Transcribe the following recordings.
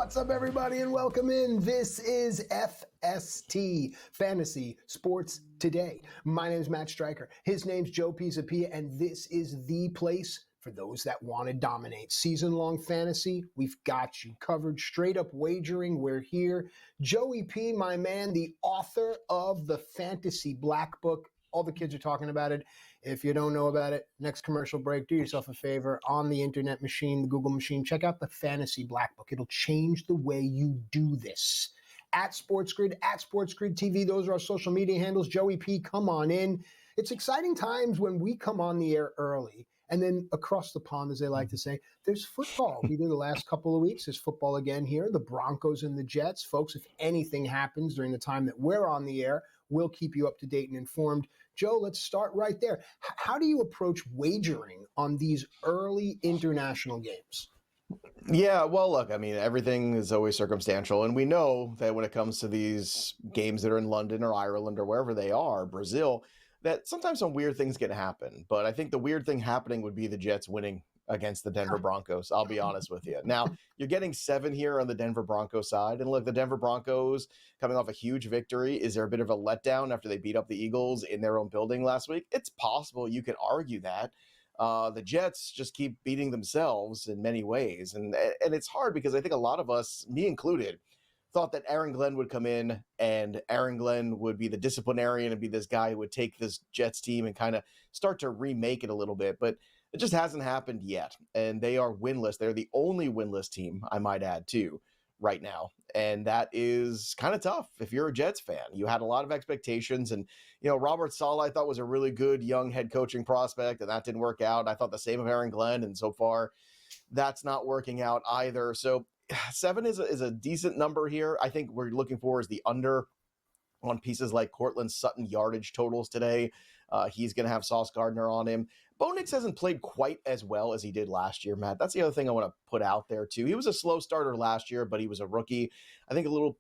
What's up, everybody, and welcome in. This is FST, Fantasy Sports Today. My name is Matt Striker. His name's Joe Pisapia, and this is the place for those that want to dominate. Season-long fantasy, we've got you covered. Straight-up wagering, we're here. Joey P., my man, the author of the Fantasy Black Book. All the kids are talking about it. If you don't know about it, next commercial break, do yourself a favor on the internet machine, the Google machine, check out the Fantasy Black Book. It'll change the way you do this. At SportsGrid, at SportsGrid TV, those are our social media handles. Joey P., come on in. It's exciting times when we come on the air early, and then across the pond, as they like to say, there's football. We did the last couple of weeks. There's football again here, the Broncos and the Jets. Folks, if anything happens during the time that we're on the air, we'll keep you up to date and informed. Joe, let's start right there. How do you approach wagering on these early international games? Yeah, well, look, I mean, everything is always circumstantial. And we know that when it comes to these games that are in London or Ireland or wherever they are, Brazil, that sometimes some weird things can happen. But I think the weird thing happening would be the Jets winning against the Denver Broncos. I'll be honest with you. Now, you're getting 7 here on the Denver Broncos side. And look, the Denver Broncos coming off a huge victory. Is there a bit of a letdown after they beat up the Eagles in their own building last week? It's possible. You can argue that. The Jets just keep beating themselves in many ways. And it's hard because I think a lot of us, me included, thought that Aaron Glenn would come in and Aaron Glenn would be the disciplinarian and be this guy who would take this Jets team and kind of start to remake it a little bit. But it just hasn't happened yet. And they are winless. They're the only winless team, I might add, too, right now. And that is kind of tough if you're a Jets fan. You had a lot of expectations. And, you know, Robert Saleh I thought was a really good young head coaching prospect, and that didn't work out. I thought the same of Aaron Glenn, and so far that's not working out either. So 7 is a decent number here. I think we're looking for is the under on pieces like Cortland Sutton yardage totals today. He's going to have Sauce Gardner on him. Bo Nix hasn't played quite as well as he did last year, Matt. That's the other thing I want to put out there, too. He was a slow starter last year, but he was a rookie. I think a little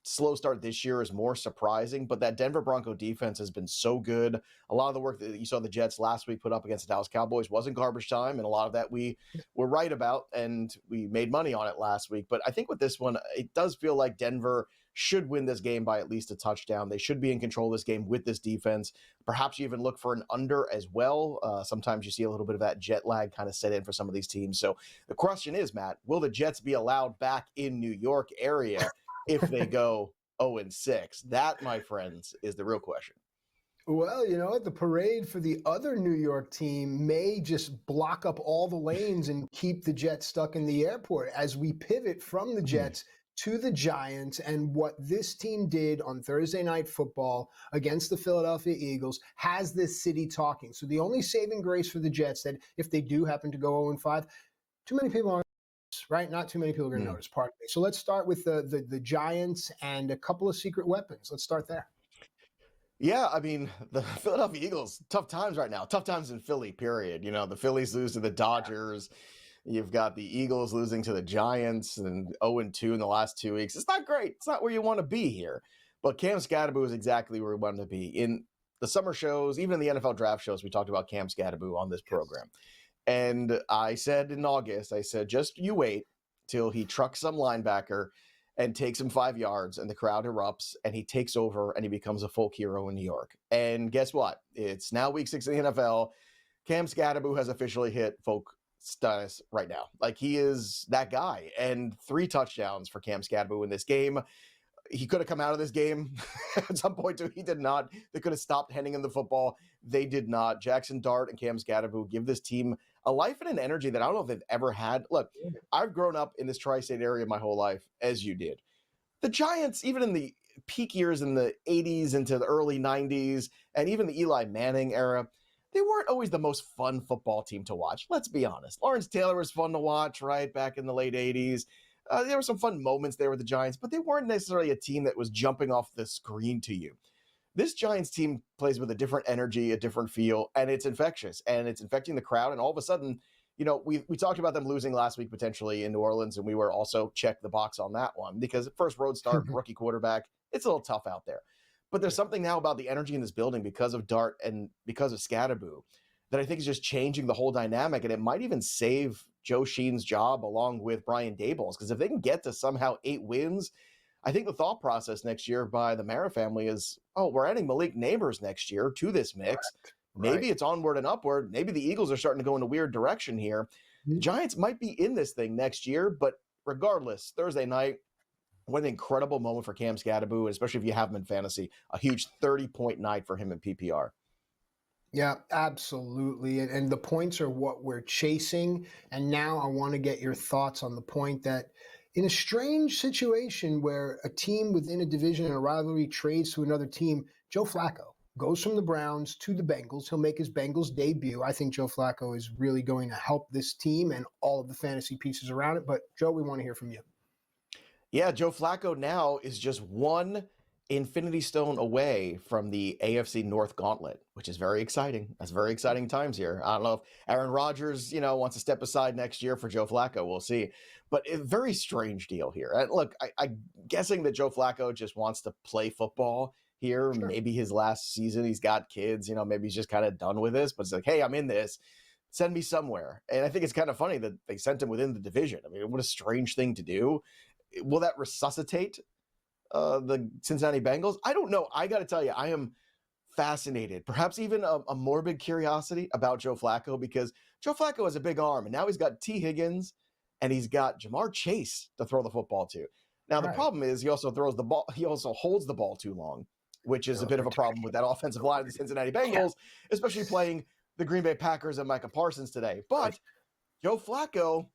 slow start this year is more surprising, but that Denver Bronco defense has been so good. A lot of the work that you saw the Jets last week put up against the Dallas Cowboys wasn't garbage time, and a lot of that we were right about, and we made money on it last week. But I think with this one, it does feel like Denver should win this game by at least a touchdown. They should be in control of this game with this defense. Perhaps you even look for an under as well. Sometimes you see a little bit of that jet lag kind of set in for some of these teams. So the question is, Matt, will the Jets be allowed back in New York area if they go 0-6? That, my friends, is the real question. Well, you know what? The parade for the other New York team may just block up all the lanes and keep the Jets stuck in the airport as we pivot from the Jets to the Giants and what this team did on Thursday Night Football against the Philadelphia Eagles has this city talking. So the only saving grace for the Jets that if they do happen to go 0-5, too many people aren't, right? Not too many people are going to notice, pardon me. So let's start with the Giants and a couple of secret weapons. Let's start there. Yeah, I mean, the Philadelphia Eagles, tough times right now. Tough times in Philly, period. You know, the Phillies lose to the Dodgers. You've got the Eagles losing to the Giants and 0-2 in the last 2 weeks. It's not great. It's not where you want to be here. But Cam Skattebo is exactly where we want to be. In the summer shows, even in the NFL draft shows, we talked about Cam Skattebo on this program. And I said in August, I said, just you wait till he trucks some linebacker and takes him 5 yards and the crowd erupts and he takes over and he becomes a folk hero in New York. And guess what? It's now week 6 in the NFL. Cam Skattebo has officially hit folk status right now. Like, he is that guy. And 3 touchdowns for Cam Skattebo in this game. He could have come out of this game at some point too. He did not. They could have stopped handing him the football. They did not. Jackson Dart and Cam Skattebo give this team a life and an energy that I don't know if they've ever had. Look, I've grown up in this tri-state area my whole life, as you did. The Giants, even in the peak years in the 80s into the early 90s, and even the Eli Manning era, they weren't always the most fun football team to watch. Let's be honest. Lawrence Taylor was fun to watch, right, back in the late 80s. There were some fun moments there with the Giants, but they weren't necessarily a team that was jumping off the screen to you. This Giants team plays with a different energy, a different feel, and it's infectious, and it's infecting the crowd. And all of a sudden, you know, we talked about them losing last week potentially in New Orleans, and we were also checked the box on that one because first road start, rookie quarterback, it's a little tough out there. But there's something now about the energy in this building because of Dart and because of Skattebo that I think is just changing the whole dynamic, and it might even save Joe Sheen's job along with Brian Daboll's, because if they can get to somehow 8 wins, I think the thought process next year by the Mara family is, oh, we're adding Malik Neighbors next year to this mix. Correct. Maybe Right. it's onward and upward. Maybe the Eagles are starting to go in a weird direction here. The Giants might be in this thing next year, but regardless, Thursday night, what an incredible moment for Cam Scadaboo, especially if you have him in fantasy. A huge 30-point night for him in PPR. Yeah, absolutely. And the points are what we're chasing. And now I want to get your thoughts on the point that in a strange situation where a team within a division and a rivalry trades to another team, Joe Flacco goes from the Browns to the Bengals. He'll make his Bengals debut. I think Joe Flacco is really going to help this team and all of the fantasy pieces around it. But Joe, we want to hear from you. Yeah, Joe Flacco now is just one Infinity Stone away from the AFC North Gauntlet, which is very exciting. That's very exciting times here. I don't know if Aaron Rodgers, wants to step aside next year for Joe Flacco. We'll see. But a very strange deal here. And look, I'm guessing that Joe Flacco just wants to play football here. Sure. Maybe his last season, he's got kids, maybe he's just kind of done with this, but it's like, hey, I'm in this. Send me somewhere. And I think it's kind of funny that they sent him within the division. I mean, what a strange thing to do. Will that resuscitate the Cincinnati Bengals? I don't know. I got to tell you, I am fascinated, perhaps even a morbid curiosity about Joe Flacco, because Joe Flacco has a big arm, and now he's got T. Higgins and he's got Jamar Chase to throw the football to. Now, the problem is he also throws the ball. He also holds the ball too long, which is a bit of a problem with that offensive line of the Cincinnati Bengals, especially playing the Green Bay Packers and Micah Parsons today. But Joe Flacco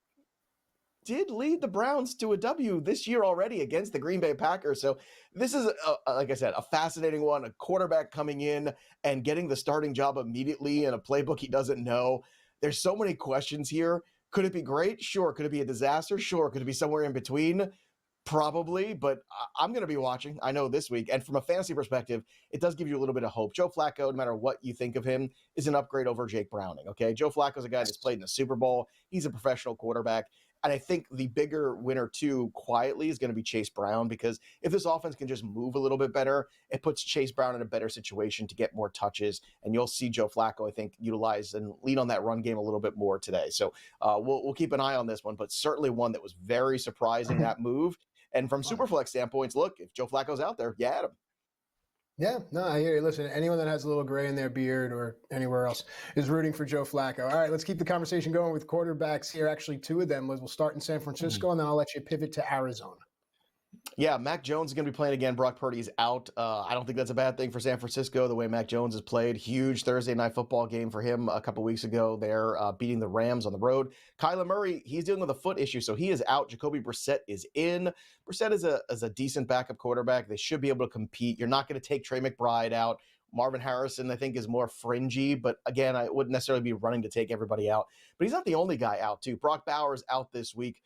did lead the Browns to a W this year already against the Green Bay Packers. So this is, like I said, a fascinating one, a quarterback coming in and getting the starting job immediately in a playbook he doesn't know. There's so many questions here. Could it be great? Sure. Could it be a disaster? Sure. Could it be somewhere in between? Probably, but I'm going to be watching, I know, this week. And from a fantasy perspective, it does give you a little bit of hope. Joe Flacco, no matter what you think of him, is an upgrade over Jake Browning, okay? Joe Flacco is a guy that's played in the Super Bowl. He's a professional quarterback. And I think the bigger winner, too, quietly, is going to be Chase Brown, because if this offense can just move a little bit better, it puts Chase Brown in a better situation to get more touches. And you'll see Joe Flacco, I think, utilize and lean on that run game a little bit more today. So we'll keep an eye on this one, but certainly one that was very surprising, that move. And from Superflex standpoints, look, if Joe Flacco's out there, you add him. Yeah, no, I hear you. Listen, anyone that has a little gray in their beard or anywhere else is rooting for Joe Flacco. All right, let's keep the conversation going with quarterbacks here. Actually, 2 of them. We'll start in San Francisco, and then I'll let you pivot to Arizona. Yeah, Mac Jones is going to be playing again. Brock Purdy is out. I don't think that's a bad thing for San Francisco, the way Mac Jones has played. Huge Thursday night football game for him a couple weeks ago. They're beating the Rams on the road. Kyler Murray, he's dealing with a foot issue, so he is out. Jacoby Brissett is in. Brissett is a decent backup quarterback. They should be able to compete. You're not going to take Trey McBride out. Marvin Harrison, I think, is more fringy, but again, I wouldn't necessarily be running to take everybody out. But he's not the only guy out, too. Brock Bowers out this week.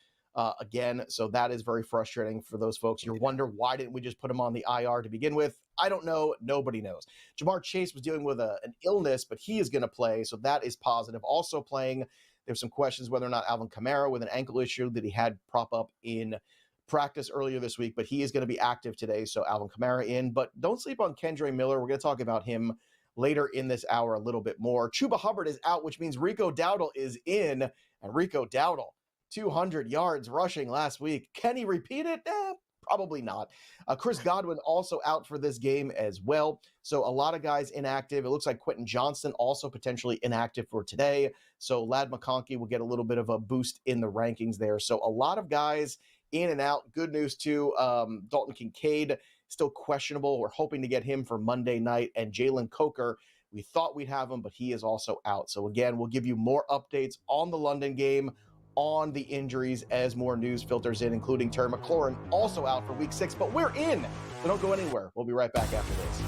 Again, so that is very frustrating for those folks. You wonder, why didn't we just put him on the IR to begin with? I don't know. Nobody knows. Jamar Chase was dealing with an illness, but he is going to play, so that is positive. Also playing, there's some questions whether or not Alvin Kamara, with an ankle issue that he had prop up in practice earlier this week, but he is going to be active today, so Alvin Kamara in. But don't sleep on Kendre Miller. We're going to talk about him later in this hour a little bit more. Chuba Hubbard is out, which means Rico Dowdle is in, and Rico Dowdle, 200 yards rushing last week. Can he repeat it? Probably not. Chris Godwin also out for this game as well. So a lot of guys inactive. It looks like Quentin Johnston also potentially inactive for today. So Ladd McConkey will get a little bit of a boost in the rankings there. So a lot of guys in and out. Good news too. Dalton Kincaid still questionable. We're hoping to get him for Monday night. And Jalen Coker, we thought we'd have him, but he is also out. So again, we'll give you more updates on the London game, on the injuries, as more news filters in, including Terry McLaurin also out for week 6, but we're in, so don't go anywhere. We'll be right back after this.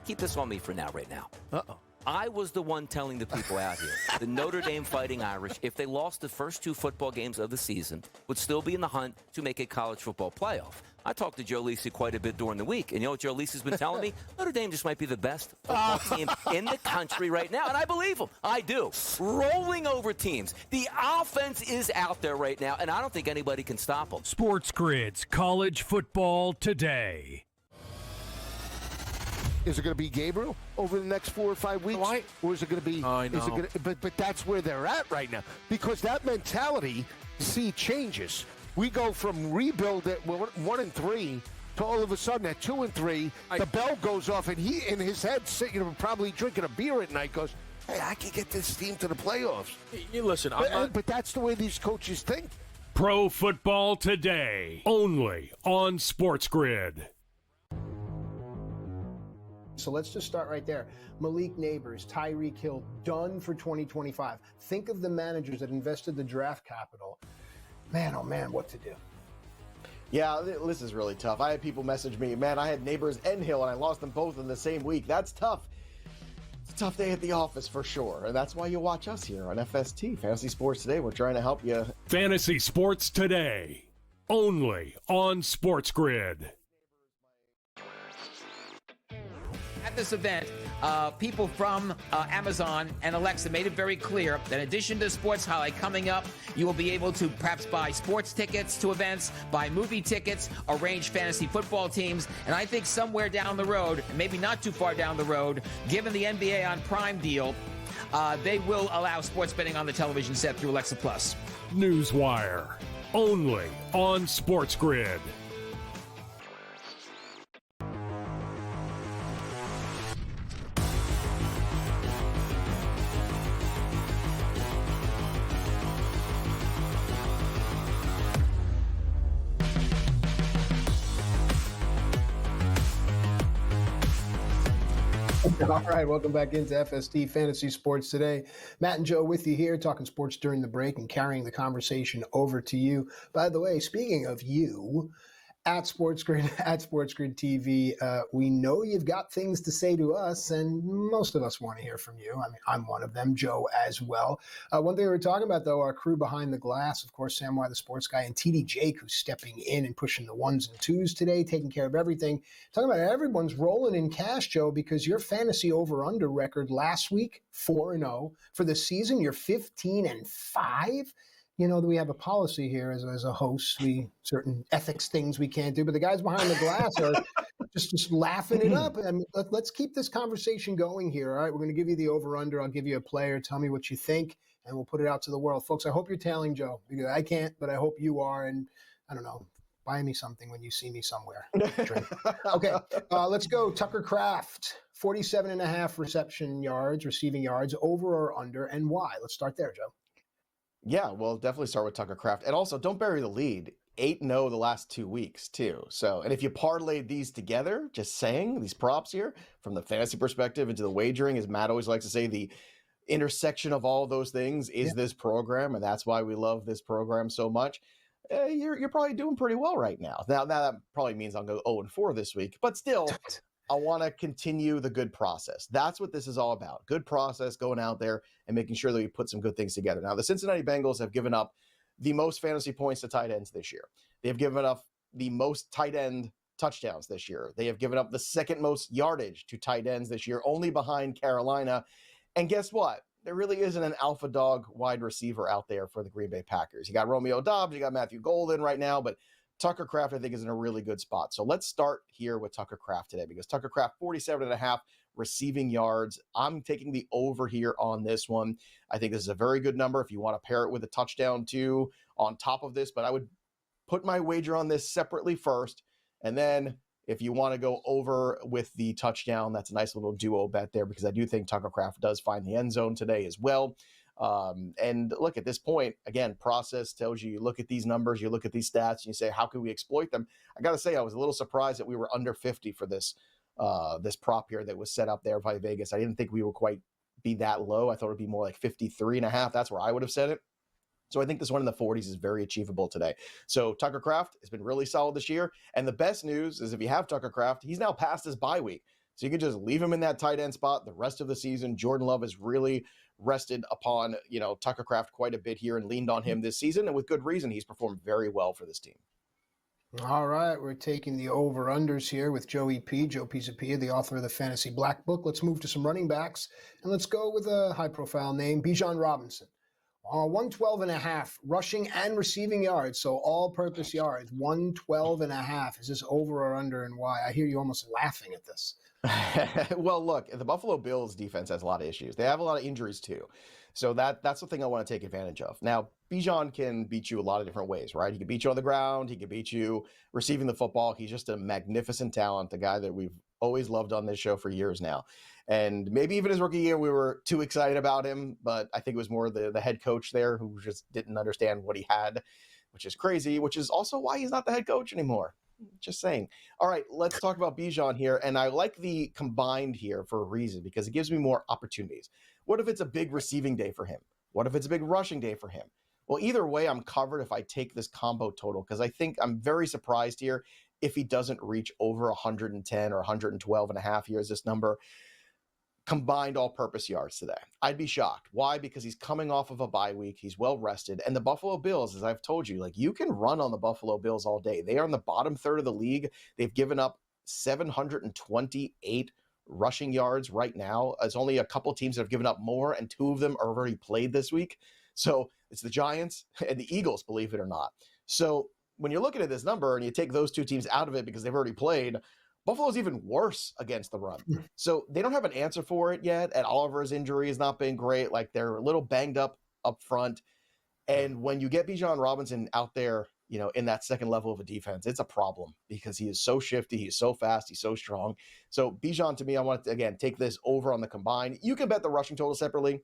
Keep this on me for now, right now. Uh-oh. I was the one telling the people out here, the Notre Dame Fighting Irish, if they lost the first 2 football games of the season, would still be in the hunt to make a college football playoff. I talked to Joe Lisi quite a bit during the week, and you know what Joe Lisi's been telling me? Notre Dame just might be the best football team in the country right now, and I believe him. I do. Rolling over teams. The offense is out there right now, and I don't think anybody can stop them. SportsGrid's College Football Today. Is it going to be Gabriel over the next 4 or 5 weeks? Or is it going to be... I know. Is it going to, but that's where they're at right now. Because that mentality, changes. We go from rebuild at 1-3 to all of a sudden at 2-3, the bell goes off, and he, in his head, probably drinking a beer at night, goes, hey, I can get this team to the playoffs. You listen, but that's the way these coaches think. Pro Football Today, only on SportsGrid. So let's just start right there. Malik Neighbors, Tyreek Hill, done for 2025. Think of the managers that invested the draft capital. Man, oh man, what to do? Yeah, this is really tough. I had people message me, man, I had Neighbors and Hill, and I lost them both in the same week. That's tough. It's a tough day at the office for sure. And that's why you watch us here on FST, Fantasy Sports Today. We're trying to help you. Fantasy Sports Today, only on SportsGrid. At this event, people from Amazon and Alexa made it very clear that in addition to Sports Highlight coming up, you will be able to perhaps buy sports tickets to events, buy movie tickets, arrange fantasy football teams, and I think somewhere down the road, maybe not too far down the road, given the NBA on Prime deal, they will allow sports betting on the television set through Alexa Plus. Newswire, only on SportsGrid. All right, welcome back into FST Fantasy Sports Today. Matt and Joe with you here, talking sports during the break and carrying the conversation over to you. By the way, speaking of you, at SportsGrid, at SportsGrid TV, we know you've got things to say to us, and most of us want to hear from you. I mean, I'm one of them, Joe as well. One thing we were talking about, though, our crew behind the glass, of course, Sam Why, the sports guy, and TD Jake, who's stepping in and pushing the ones and twos today, taking care of everything. Talking about everyone's rolling in cash, Joe, because your fantasy over-under record last week, 4-0. For the season, you're 15-5. You know, we have a policy here as a host, certain ethics things we can't do, but the guys behind the glass are just laughing it up. I mean, let's keep this conversation going here. All right, we're going to give you the over-under. I'll give you a player. Tell me what you think, and we'll put it out to the world. Folks, I hope you're tailing Joe, because I can't, but I hope you are. And I don't know, buy me something when you see me somewhere. Okay, let's go. Tucker Kraft, 47.5 receiving yards, over or under, and why? Let's start there, Joe. Yeah, we'll definitely start with Tucker Kraft. And also, don't bury the lead. 8-0 the last 2 weeks, too. So, and if you parlayed these together, just saying, these props here, from the fantasy perspective into the wagering, as Matt always likes to say, the intersection of all those things is this program, and that's why we love this program so much. You're probably doing pretty well right now. Now that probably means I'll go 0-4 this week, but still, I want to continue the good process. That's what this is all about. Good process, going out there and making sure that we put some good things together. Now, the Cincinnati Bengals have given up the most fantasy points to tight ends this year. They have given up the most tight end touchdowns this year. They have given up the second most yardage to tight ends this year, only behind Carolina. And guess what? There really isn't an alpha dog wide receiver out there for the Green Bay Packers. You got Romeo Doubs, you got Matthew Golden right now, but Tucker Kraft, I think, is in a really good spot. So let's start here with Tucker Kraft today, because Tucker Kraft, 47.5 receiving yards. I'm taking the over here on this one. I think this is a very good number if you want to pair it with a touchdown too on top of this, but I would put my wager on this separately first. And then if you want to go over with the touchdown, that's a nice little duo bet there, because I do think Tucker Kraft does find the end zone today as well. And look, at this point, again, process tells you look at these numbers, you look at these stats, and you say, how can we exploit them? I got to say, I was a little surprised that we were under 50 for this prop here that was set up there by Vegas. I didn't think we would quite be that low. I thought it would be more like 53.5. That's where I would have set it. So I think this one in the 40s is very achievable today. So Tucker Kraft has been really solid this year. And the best news is if you have Tucker Kraft, he's now past his bye week. So you can just leave him in that tight end spot the rest of the season. Jordan Love has really rested upon, Tucker Kraft quite a bit here and leaned on him this season. And with good reason, he's performed very well for this team. All right, we're taking the over-unders here with Joe Pisapia, the author of the Fantasy Black Book. Let's move to some running backs, and let's go with a high-profile name, Bijan Robinson. 112.5 rushing and receiving yards, so all-purpose yards, 112.5. Is this over or under, and why? I hear you almost laughing at this. Well, look, the Buffalo Bills defense has a lot of issues. They have a lot of injuries too. So that's the thing I want to take advantage of. Now, Bijan can beat you a lot of different ways, right? He can beat you on the ground. He can beat you receiving the football. He's just a magnificent talent, the guy that we've always loved on this show for years now. And maybe even his rookie year, we were too excited about him, but I think it was more the head coach there who just didn't understand what he had, which is crazy, which is also why he's not the head coach anymore. Just saying. All right, let's talk about Bijan here. And I like the combined here for a reason, because it gives me more opportunities. What if it's a big receiving day for him? What if it's a big rushing day for him? Well, either way, I'm covered if I take this combo total, because I think I'm very surprised here if he doesn't reach over 110 or 112 and a half years, this number. Combined all-purpose yards today. I'd be shocked. Why? Because he's coming off of a bye week. He's well-rested. And the Buffalo Bills, as I've told you, like, you can run on the Buffalo Bills all day. They are in the bottom third of the league. They've given up 728 rushing yards right now. There's only a couple teams that have given up more, and two of them are already played this week. So it's the Giants and the Eagles, believe it or not. So when you're looking at this number and you take those two teams out of it because they've already played, Buffalo's even worse against the run. So they don't have an answer for it yet. And Oliver's injury has not been great. Like, they're a little banged up front. And when you get Bijan Robinson out there, you know, in that second level of a defense, it's a problem because he is so shifty. He's so fast. He's so strong. So Bijan, to me, I want to, again, take this over on the combine. You can bet the rushing total separately.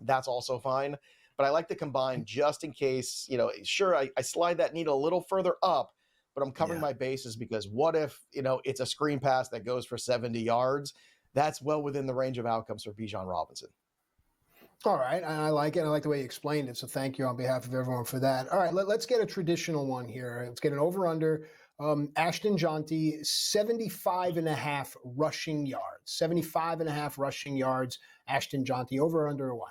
That's also fine. But I like the combine just in case, you know, sure, I slide that needle a little further up, but I'm covering my bases, because what if, you know, it's a screen pass that goes for 70 yards? That's well within the range of outcomes for Bijan Robinson. All right, I like it. I like the way you explained it, so thank you on behalf of everyone for that. All right, let's get a traditional one here. Let's get an over-under. Ashton Jonty, 75.5 rushing yards. 75.5 rushing yards, Ashton Jonty. Over or under, or why?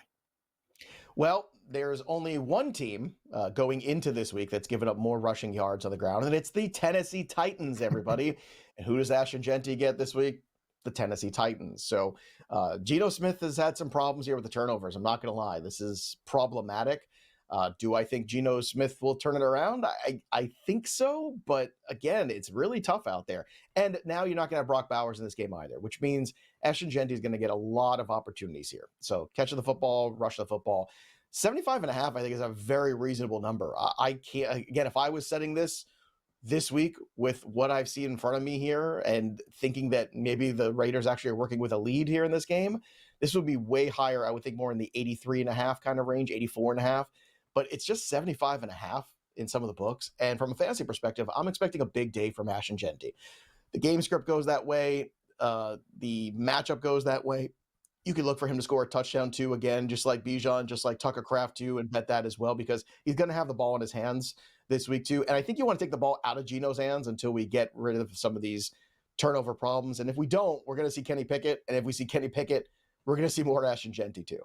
Well, there's only one team going into this week that's given up more rushing yards on the ground, and it's the Tennessee Titans, everybody. And who does Ashton Jonty get this week? The Tennessee Titans. So Geno Smith has had some problems here with the turnovers. I'm not going to lie. This is problematic. Do I think Geno Smith will turn it around? I think so, but again, it's really tough out there. And now you're not going to have Brock Bowers in this game either, which means Ashton Jonty is going to get a lot of opportunities here. So catching the football, rushing the football. 75.5, I think, is a very reasonable number. I can't, again, if I was setting this week with what I've seen in front of me here and thinking that maybe the Raiders actually are working with a lead here in this game, this would be way higher. I would think more in the 83.5 kind of range, 84.5, but it's just 75.5 in some of the books. And from a fantasy perspective, I'm expecting a big day from Ashton Jonty. The game script goes that way. The matchup goes that way. You could look for him to score a touchdown too, again, just like Bijan, just like Tucker Kraft too, and bet that as well, because he's going to have the ball in his hands this week too. And I think you want to take the ball out of Geno's hands until we get rid of some of these turnover problems. And if we don't, we're going to see Kenny Pickett. And if we see Kenny Pickett, we're going to see more Ashton Jonty too.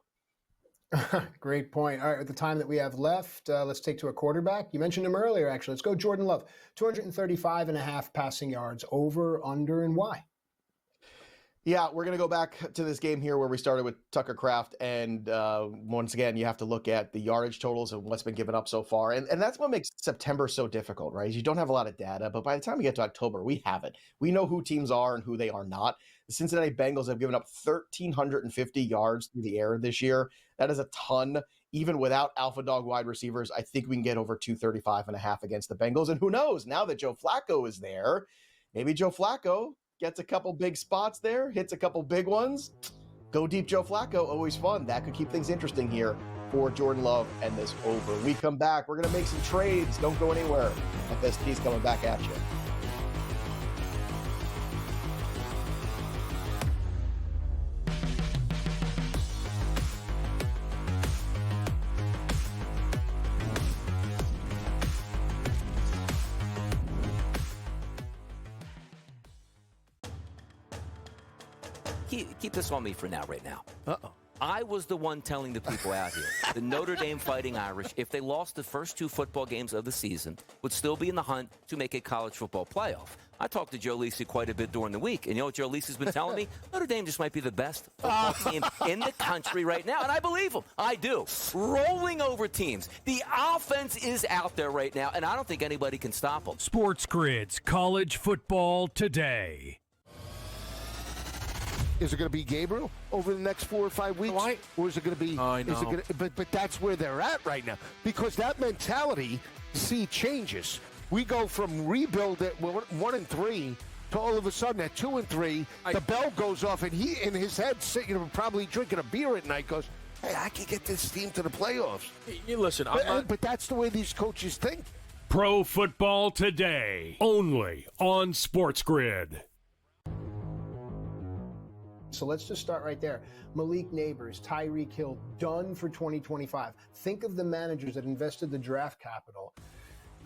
Great point. All right, with the time that we have left, let's take to a quarterback. You mentioned him earlier, actually. Let's go Jordan Love. 235.5 passing yards, over, under, and why? Yeah, we're going to go back to this game here where we started with Tucker Kraft. And once again, you have to look at the yardage totals and what's been given up so far. And that's what makes September so difficult, right? You don't have a lot of data, but by the time we get to October, we have it. We know who teams are and who they are not. The Cincinnati Bengals have given up 1,350 yards through the air this year. That is a ton. Even without alpha dog wide receivers, I think we can get over 235.5 against the Bengals. And who knows, now that Joe Flacco is there, maybe Joe Flacco gets a couple big spots there, hits a couple big ones. Go deep Joe Flacco, always fun. That could keep things interesting here for Jordan Love and this over. We come back, we're going to make some trades. Don't go anywhere. FST's coming back at you. Keep this on me for now, right now. Uh-oh. I was the one telling the people out here the Notre Dame Fighting Irish, if they lost the first 2 football games of the season, would still be in the hunt to make a college football playoff. I talked to Joe Lisi quite a bit during the week, and you know what Joe Lisi's been telling me? Notre Dame just might be the best football team in the country right now, and I believe him. I do. Rolling over teams. The offense is out there right now, and I don't think anybody can stop them. SportsGrid's College Football Today. Is it going to be Gabriel over the next 4 or 5 weeks? Or is it going to be? I know. Is it going to, but that's where they're at right now, because that mentality, changes. We go from rebuild at 1-3 to all of a sudden at 2-3, the bell goes off, and he in his head sitting, probably drinking a beer at night, goes, "Hey, I can get this team to the playoffs." You listen, but that's the way these coaches think. Pro Football Today, only on SportsGrid. So let's just start right there. Malik Neighbors, Tyreek Hill, done for 2025. Think of the managers that invested the draft capital.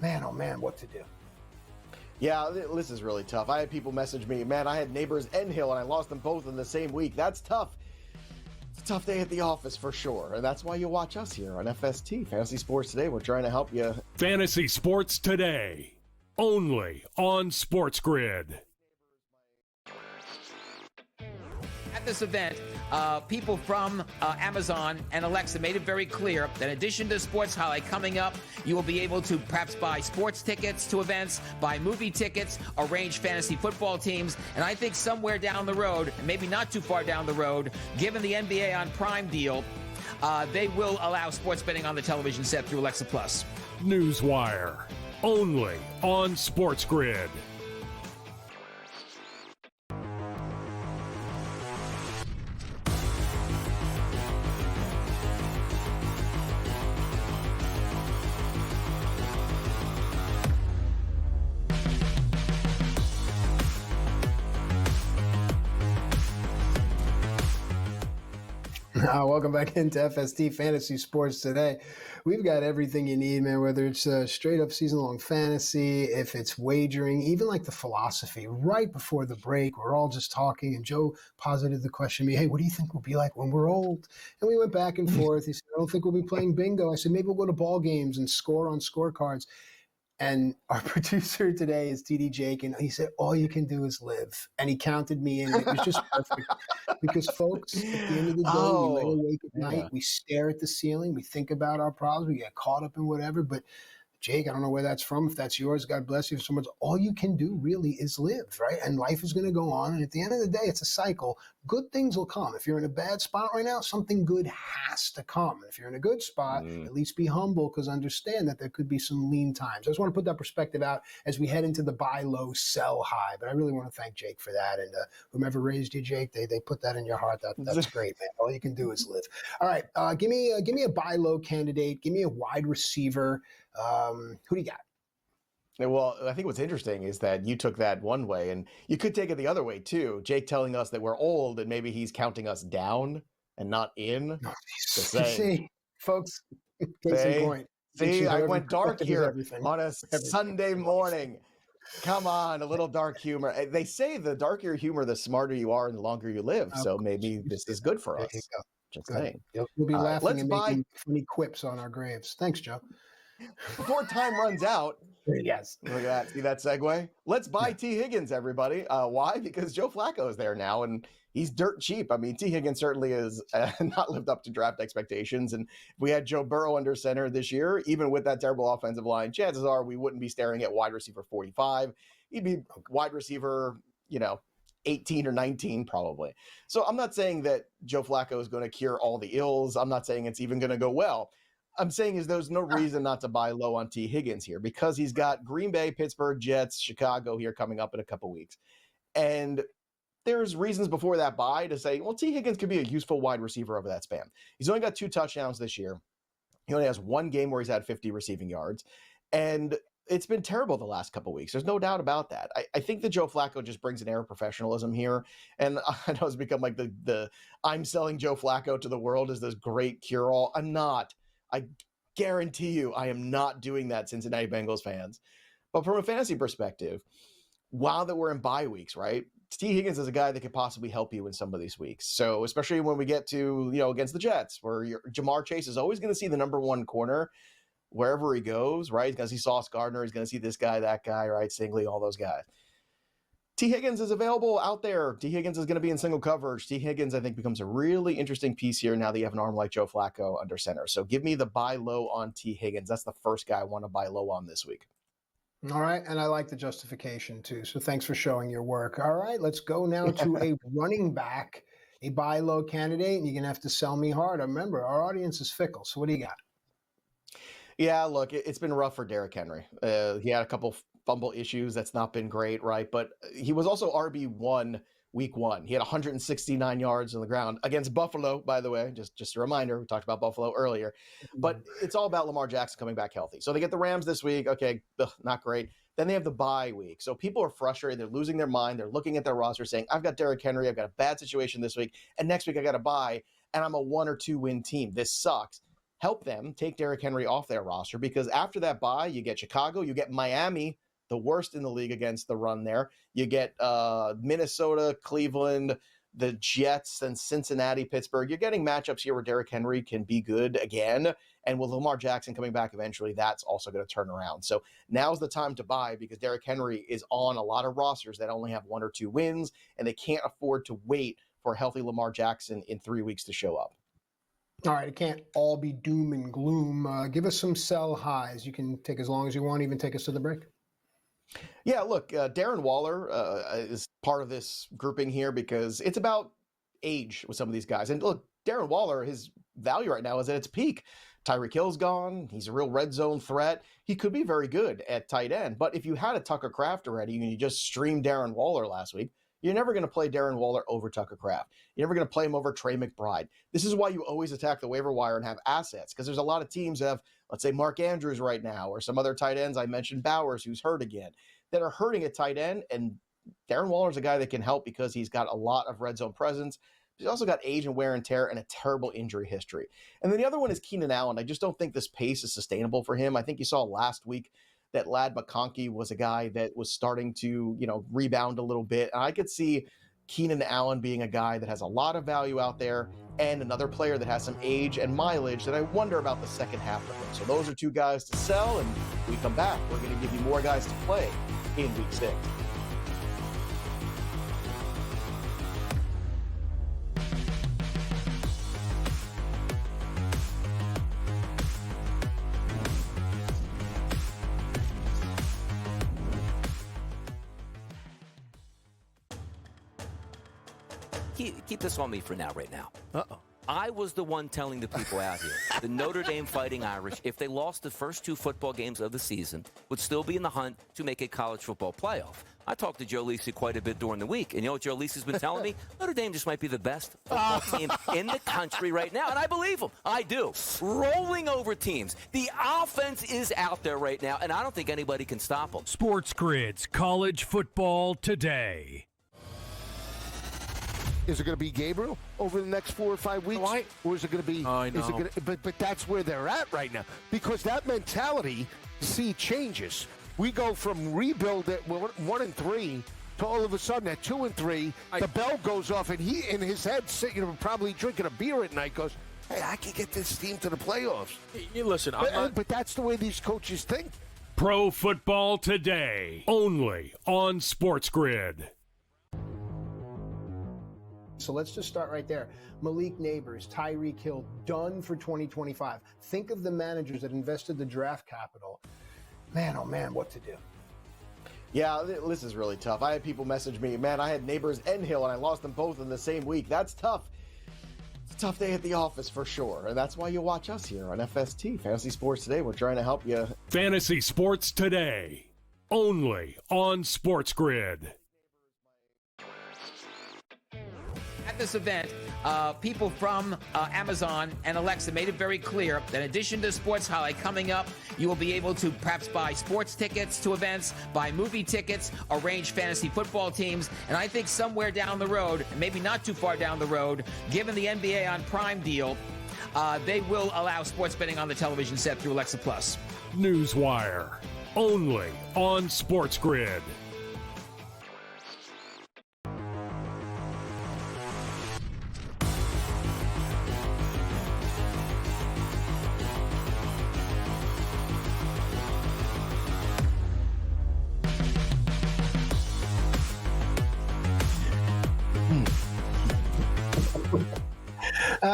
Man, oh man, what to do? Yeah, this is really tough. I had people message me, man, I had Neighbors and Hill, and I lost them both in the same week. That's tough. It's a tough day at the office for sure, and that's why you watch us here on FST, Fantasy Sports Today. We're trying to help you. Fantasy Sports Today, only on SportsGrid. At this event, people from Amazon and Alexa made it very clear that in addition to Sports Highlight coming up, you will be able to perhaps buy sports tickets to events, buy movie tickets, arrange fantasy football teams, and I think somewhere down the road, maybe not too far down the road, given the NBA on Prime deal, they will allow sports betting on the television set through Alexa Plus. Newswire, only on SportsGrid. Welcome back into FST Fantasy Sports Today. We've got everything you need, man, whether it's straight up season-long fantasy, if it's wagering, even like the philosophy. Right before the break, we're all just talking, and Joe posited the question to me, hey, what do you think we'll be like when we're old? And we went back and forth. He said, I don't think we'll be playing bingo. I said, maybe we'll go to ball games and score on scorecards. And our producer today is TD Jake, and he said, all you can do is live. And he counted me in. It was just perfect. Because, folks, at the end of the day, we lay awake at night, we stare at the ceiling, we think about our problems, we get caught up in whatever. But, Jake, I don't know where that's from. If that's yours, God bless you. If someone's, all you can do really is live, right? And life is going to go on. And at the end of the day, it's a cycle. Good things will come. If you're in a bad spot right now, something good has to come. And if you're in a good spot, at least be humble, because understand that there could be some lean times. I just want to put that perspective out as we head into the buy low, sell high. But I really want to thank Jake for that. And whomever raised you, Jake, they put that in your heart. That's great, man. All you can do is live. All right, give me a buy low candidate. Give me a wide receiver. Who do you got? Well, I think what's interesting is that you took that one way, and you could take it the other way too. Jake telling us that we're old, and maybe he's counting us down and not in. See, folks, case in point. See, I went dark here on a Sunday morning. Come on, a little dark humor. They say the darker humor, the smarter you are and the longer you live. So maybe this is good for us. There you go. Just saying. We'll be laughing and making funny quips on our graves. Thanks, Joe. Before time runs out. Yes. Look at that. See that segue? Let's buy T. Higgins, everybody. Why? Because Joe Flacco is there now, and he's dirt cheap. I mean, T. Higgins certainly has not lived up to draft expectations. And if we had Joe Burrow under center this year, even with that terrible offensive line, chances are we wouldn't be staring at wide receiver 45. He'd be wide receiver, 18 or 19 probably. So I'm not saying that Joe Flacco is going to cure all the ills. I'm not saying it's even going to go well. I'm saying is there's no reason not to buy low on T. Higgins here, because he's got Green Bay, Pittsburgh, Jets, Chicago here coming up in a couple weeks. And there's reasons before that buy to say, well, T. Higgins could be a useful wide receiver over that span. He's only got 2 touchdowns this year. He only has 1 game where he's had 50 receiving yards. And it's been terrible the last couple weeks. There's no doubt about that. I think that Joe Flacco just brings an air of professionalism here. And I know it's become like the I'm selling Joe Flacco to the world as this great cure-all. I'm not. I guarantee you I am not doing that, Cincinnati Bengals fans. But from a fantasy perspective, while that we're in bye weeks, right? T. Higgins is a guy that could possibly help you in some of these weeks. So especially when we get to, against the Jets, where Jamar Chase is always going to see the number one corner wherever he goes, right? He's going to see Sauce Gardner. He's going to see this guy, that guy, right? Singley, all those guys. T. Higgins is available out there. T. Higgins is going to be in single coverage. T. Higgins, I think, becomes a really interesting piece here now that you have an arm like Joe Flacco under center. So give me the buy low on T. Higgins. That's the first guy I want to buy low on this week. All right, and I like the justification too. So thanks for showing your work. All right, let's go now to a running back, a buy low candidate, and you're going to have to sell me hard. Remember, our audience is fickle. So what do you got? Yeah, look, it's been rough for Derrick Henry. He had a couple fumble issues. That's not been great, right? But he was also RB1 week 1. He had 169 yards on the ground against Buffalo, by the way. Just a reminder, we talked about Buffalo earlier. But it's all about Lamar Jackson coming back healthy. So they get the Rams this week. Okay, not great. Then they have the bye week. So people are frustrated. They're losing their mind. They're looking at their roster saying, I've got Derrick Henry. I've got a bad situation this week. And next week I got a bye, and I'm a 1 or 2 win team. This sucks. Help them take Derrick Henry off their roster, because after that bye, you get Chicago, you get Miami, the worst in the league against the run there. You get Minnesota, Cleveland, the Jets, and Cincinnati, Pittsburgh. You're getting matchups here where Derrick Henry can be good again. And with Lamar Jackson coming back eventually, that's also going to turn around. So now's the time to buy, because Derrick Henry is on a lot of rosters that only have 1 or 2 wins, and they can't afford to wait for a healthy Lamar Jackson in 3 weeks to show up. All right, it can't all be doom and gloom. Give us some sell highs. You can take as long as you want, even take us to the break. Yeah, look, Darren Waller is part of this grouping here because it's about age with some of these guys. And look, Darren Waller, his value right now is at its peak. Tyreek Hill's gone. He's a real red zone threat. He could be very good at tight end. But if you had a Tucker Kraft already and you just streamed Darren Waller last week, you're never going to play Darren Waller over Tucker Kraft. You're never going to play him over Trey McBride. This is why you always attack the waiver wire and have assets, because there's a lot of teams that have, let's say, Mark Andrews right now, or some other tight ends. I mentioned Bowers, who's hurt again, that are hurting at tight end. And Darren Waller's a guy that can help because he's got a lot of red zone presence. He's also got age and wear and tear and a terrible injury history. And then the other one is Keenan Allen. I just don't think this pace is sustainable for him. I think you saw last week that Ladd McConkey was a guy that was starting to, rebound a little bit. And I could see Keenan Allen being a guy that has a lot of value out there, and another player that has some age and mileage that I wonder about the second half of him. So those are 2 guys to sell, and when we come back, we're going to give you more guys to play in week 6. Keep this on me for now, right now. Uh-oh. I was the one telling the people out here, the Notre Dame Fighting Irish, if they lost the first 2 football games of the season, would still be in the hunt to make a college football playoff. I talked to Joe Lisi quite a bit during the week, and you know what Joe Lisi's been telling me? Notre Dame just might be the best football team in the country right now, and I believe him. I do. Rolling over teams. The offense is out there right now, and I don't think anybody can stop them. SportsGrid's College Football Today. Is it going to be Gabriel over the next 4 or 5 weeks? Or is it going to be? I know. Is it going to, but that's where they're at right now, because that mentality, changes. We go from rebuild at 1 and 3 to all of a sudden at 2 and 3, the bell goes off, and he in his head, probably drinking a beer at night, goes, "Hey, I can get this team to the playoffs." Listen, but that's the way these coaches think. Pro Football Today, only on SportsGrid. So let's just start right there. Malik Neighbors, Tyreek Hill, done for 2025. Think of the managers that invested the draft capital. Man, oh man, what to do? Yeah, this is really tough. I had people message me, man, I had Neighbors and Hill, and I lost them both in the same week. That's tough. It's a tough day at the office for sure. And that's why you watch us here on FST, Fantasy Sports Today. We're trying to help you. Fantasy Sports Today, only on SportsGrid. At this event, people from Amazon and Alexa made it very clear that in addition to Sports Highlight coming up, you will be able to perhaps buy sports tickets to events, buy movie tickets, arrange fantasy football teams, and I think somewhere down the road, maybe not too far down the road, given the NBA on Prime deal, they will allow sports betting on the television set through Alexa Plus. Newswire, only on SportsGrid.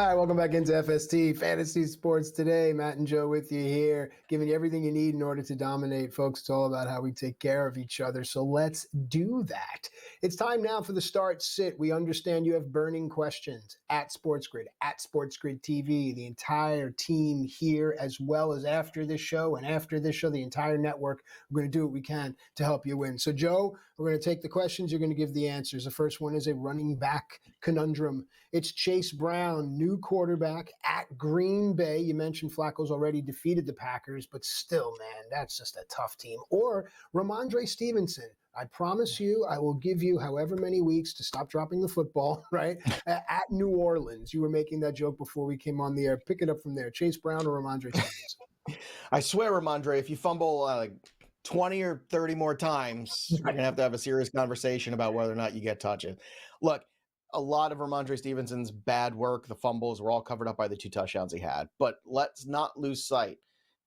right, welcome back into FST, Fantasy Sports Today. Matt and Joe with you here, giving you everything you need in order to dominate. Folks, it's all about how we take care of each other, so let's do that. It's time now for the start sit. We understand you have burning questions at SportsGrid, at SportsGrid TV, the entire team here, as well as after this show, and after this show, the entire network. We're going to do what we can to help you win. So, Joe, we're going to take the questions. You're going to give the answers. The first one is a running back conundrum. It's Chase Brown, new quarterback at Green Bay. You mentioned Flacco's already defeated the Packers, but still, man, that's just a tough team. Or Ramondre Stevenson. I promise you, I will give you however many weeks to stop dropping the football, right? At New Orleans. You were making that joke before we came on the air. Pick it up from there. Chase Brown or Ramondre Stevenson? I swear, Ramondre, if you fumble like 20 or 30 more times, we're going to have a serious conversation about whether or not you get touches. Look, a lot of Ramondre Stevenson's bad work, the fumbles, were all covered up by the 2 touchdowns he had. But let's not lose sight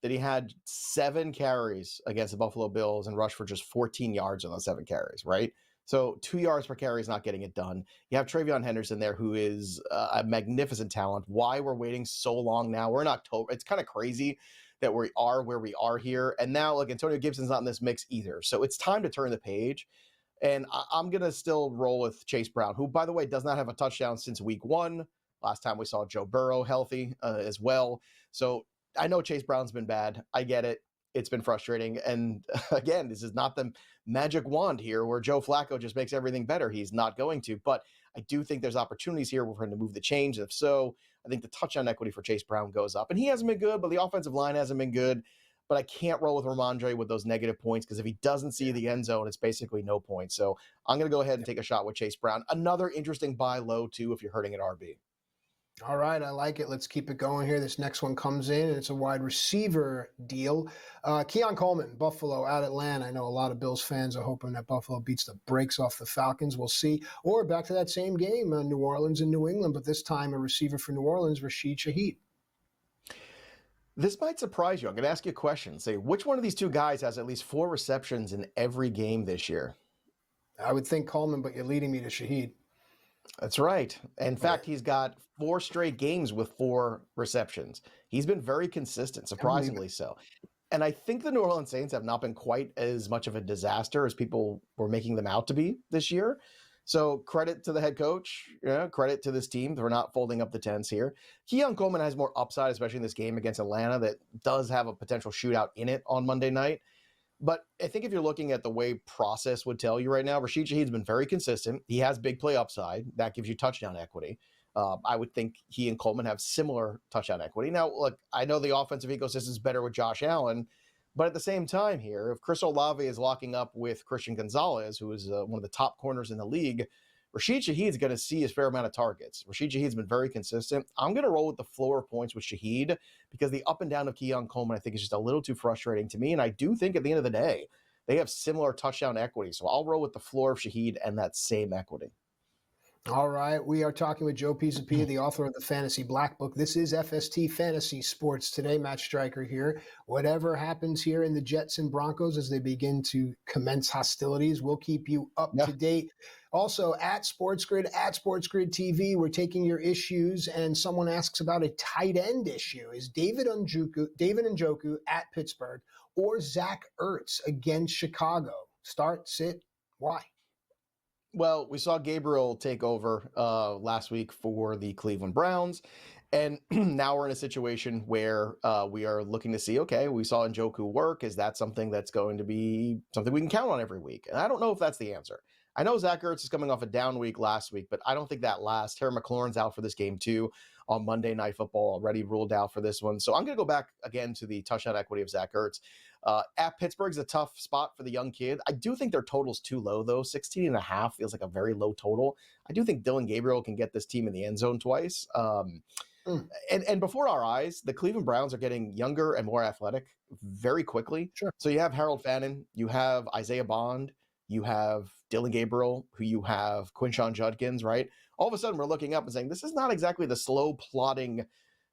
that he had 7 carries against the Buffalo Bills and rushed for just 14 yards on those 7 carries, right? So 2 yards per carry is not getting it done. You have Travion Henderson there, who is a magnificent talent. Why we're waiting so long now? We're in October. It's kind of crazy that we are where we are here. And now, look, Antonio Gibson's not in this mix either. So it's time to turn the page. And I'm going to still roll with Chase Brown, who, by the way, does not have a touchdown since week 1. Last time we saw Joe Burrow healthy as well. So I know Chase Brown's been bad. I get it. It's been frustrating. And again, this is not the magic wand here where Joe Flacco just makes everything better. He's not going to. But I do think there's opportunities here for him to move the chains. If so, I think the touchdown equity for Chase Brown goes up. And he hasn't been good, but the offensive line hasn't been good. But I can't roll with Ramondre with those negative points because if he doesn't see the end zone, it's basically no points. So I'm going to go ahead and take a shot with Chase Brown. Another interesting buy low, too, if you're hurting at RB. All right, I like it. Let's keep it going here. This next one comes in, and it's a wide receiver deal. Keon Coleman, Buffalo at Atlanta. I know a lot of Bills fans are hoping that Buffalo beats the brakes off the Falcons. We'll see. Or back to that same game, New Orleans and New England, but this time a receiver for New Orleans, Rashid Shaheed. This might surprise you. I'm going to ask you a question. Say, which one of these 2 guys has at least 4 receptions in every game this year? I would think Coleman, but you're leading me to Shaheed. That's right. In fact, he's got 4 straight games with 4 receptions. He's been very consistent, surprisingly so. And I think the New Orleans Saints have not been quite as much of a disaster as people were making them out to be this year. So credit to the head coach, credit to this team for not folding up the tents here. Keon Coleman has more upside, especially in this game against Atlanta that does have a potential shootout in it on Monday night. But I think if you're looking at the way process would tell you right now, Rashid Shaheed's been very consistent. He has big play upside. That gives you touchdown equity. I would think he and Coleman have similar touchdown equity. Now, look, I know the offensive ecosystem is better with Josh Allen, but at the same time here, if Chris Olave is locking up with Christian Gonzalez, who is one of the top corners in the league, Rashid Shaheed is going to see his fair amount of targets. Rashid Shaheed's been very consistent. I'm going to roll with the floor of points with Shaheed because the up and down of Keon Coleman I think is just a little too frustrating to me. And I do think at the end of the day, they have similar touchdown equity. So I'll roll with the floor of Shaheed and that same equity. All right, we are talking with Joe Pisapia, the author of the Fantasy Black Book. This is FST Fantasy Sports Today. Matt Striker here. Whatever happens here in the Jets and Broncos as they begin to commence hostilities, we'll keep you up to date. Also, at SportsGrid TV, we're taking your issues, and someone asks about a tight end issue. Is David Njoku at Pittsburgh or Zach Ertz against Chicago? Start, sit, why? Well, we saw Gabriel take over last week for the Cleveland Browns, and now we're in a situation where we are looking to see, okay, we saw Njoku work. Is that something that's going to be something we can count on every week? And I don't know if that's the answer. I know Zach Ertz is coming off a down week last week, but I don't think that lasts. Terry McLaurin's out for this game too on Monday Night Football, already ruled out for this one. So I'm going to go back again to the touchdown equity of Zach Ertz. At Pittsburgh's a tough spot for the young kid. I do think their total's too low, though. 16.5 feels like a very low total. I do think Dylan Gabriel can get this team in the end zone twice. And before our eyes, the Cleveland Browns are getting younger and more athletic very quickly. Sure. So you have Harold Fannin, you have Isaiah Bond, you have Dylan Gabriel, who you have Quinshon Judkins, right? All of a sudden, we're looking up and saying, this is not exactly the slow plodding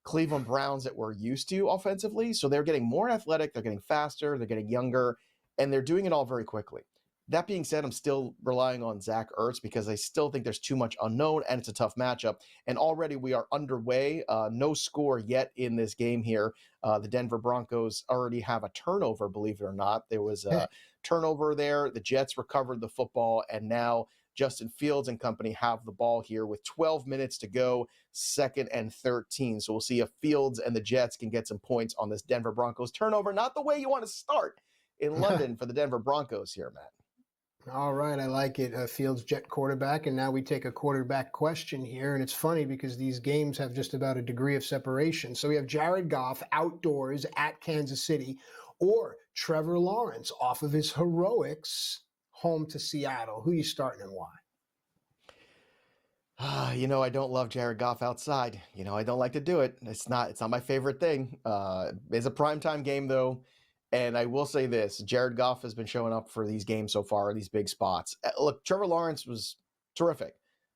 Cleveland Browns that we're used to offensively. So they're getting more athletic, they're getting faster, they're getting younger, and they're doing it all very quickly. That being said, I'm still relying on Zach Ertz because I still think there's too much unknown and it's a tough matchup. And already we are underway. No score yet in this game here. The Denver Broncos already have a turnover, believe it or not. There was a turnover there. The Jets recovered the football, and now Justin Fields and company have the ball here with 12 minutes to go, 2nd and 13. So we'll see if Fields and the Jets can get some points on this Denver Broncos turnover. Not the way you want to start in London for the Denver Broncos here, Matt. All right, I like it. Fields, Jet quarterback, and now we take a quarterback question here, and it's funny because these games have just about a degree of separation. So we have Jared Goff outdoors at Kansas City, or Trevor Lawrence off of his heroics home to Seattle. Who are you starting and why? I don't love Jared Goff outside. I don't like to do it. It's not my favorite thing. It's a primetime game though. And I will say this, Jared Goff has been showing up for these games so far, these big spots. Look, Trevor Lawrence was terrific.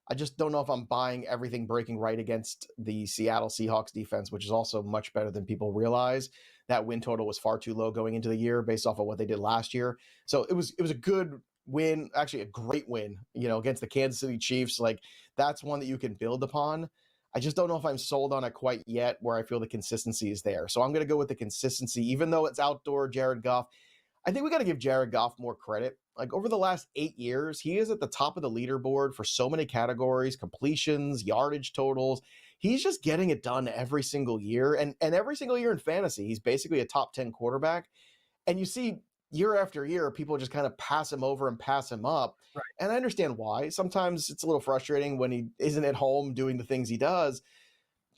I just don't know if I'm buying everything breaking right against the Seattle Seahawks defense, which is also much better than people realize. That win total was far too low going into the year based off of what they did last year. So it was a good win, actually a great win, against the Kansas City Chiefs. Like, that's one that you can build upon. I just don't know if I'm sold on it quite yet where I feel the consistency is there. So I'm going to go with the consistency, even though it's outdoor Jared Goff. I think we got to give Jared Goff more credit. Like, over the last 8 years, he is at the top of the leaderboard for so many categories, completions, yardage totals. He's just getting it done every single year. And every single year in fantasy, he's basically a top 10 quarterback. And you see year after year, people just kind of pass him over and pass him up. Right. And I understand why. Sometimes it's a little frustrating when he isn't at home doing the things he does.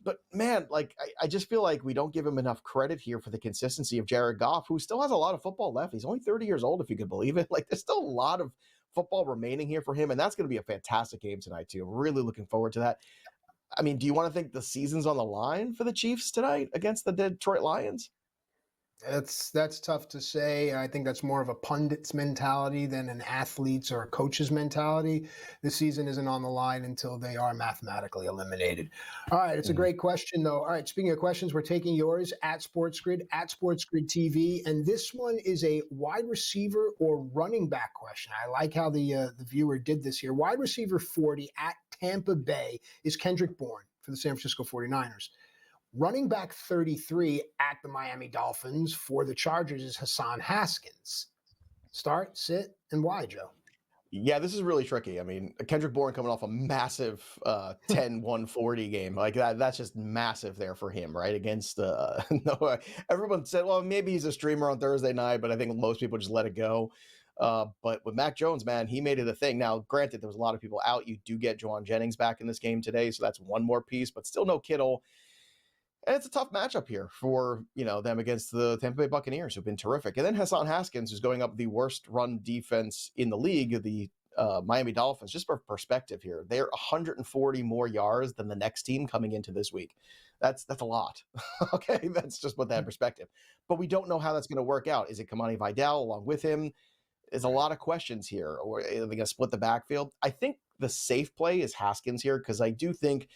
But man, I just feel like we don't give him enough credit here for the consistency of Jared Goff, who still has a lot of football left. He's only 30 years old, if you could believe it. Like, there's still a lot of football remaining here for him. And that's going to be a fantastic game tonight, too. Really looking forward to that. I mean, do you want to think the season's on the line for the Chiefs tonight against the Detroit Lions? That's tough to say. I think that's more of a pundit's mentality than an athlete's or a coach's mentality. The season isn't on the line until they are mathematically eliminated. All right, it's a great question, though. All right, speaking of questions, we're taking yours at SportsGrid TV, and this one is a wide receiver or running back question. I like how the viewer did this here. Wide receiver 40 at Tampa Bay is Kendrick Bourne for the San Francisco 49ers. Running back 33 at the Miami Dolphins for the Chargers is Hassan Haskins. Start, sit, and why, Joe? Yeah, this is really tricky. I mean, Kendrick Bourne coming off a massive 10-140 game. Like, that's just massive there for him, right? Against everyone said, well, maybe he's a streamer on Thursday night, but I think most people just let it go. But with Mac Jones, man, he made it a thing. Now, granted, there was a lot of people out. You do get Juwan Jennings back in this game today, so that's one more piece, but still no Kittle. And it's a tough matchup here for, them against the Tampa Bay Buccaneers, who've been terrific. And then Hassan Haskins, who's going up the worst run defense in the league, the Miami Dolphins. Just for perspective here, they're 140 more yards than the next team coming into this week. That's a lot. Okay, that's just put that in perspective. But we don't know how that's going to work out. Is it Kamani Vidal along with him? There's a lot of questions here. Or are they going to split the backfield? I think the safe play is Haskins here, because I do think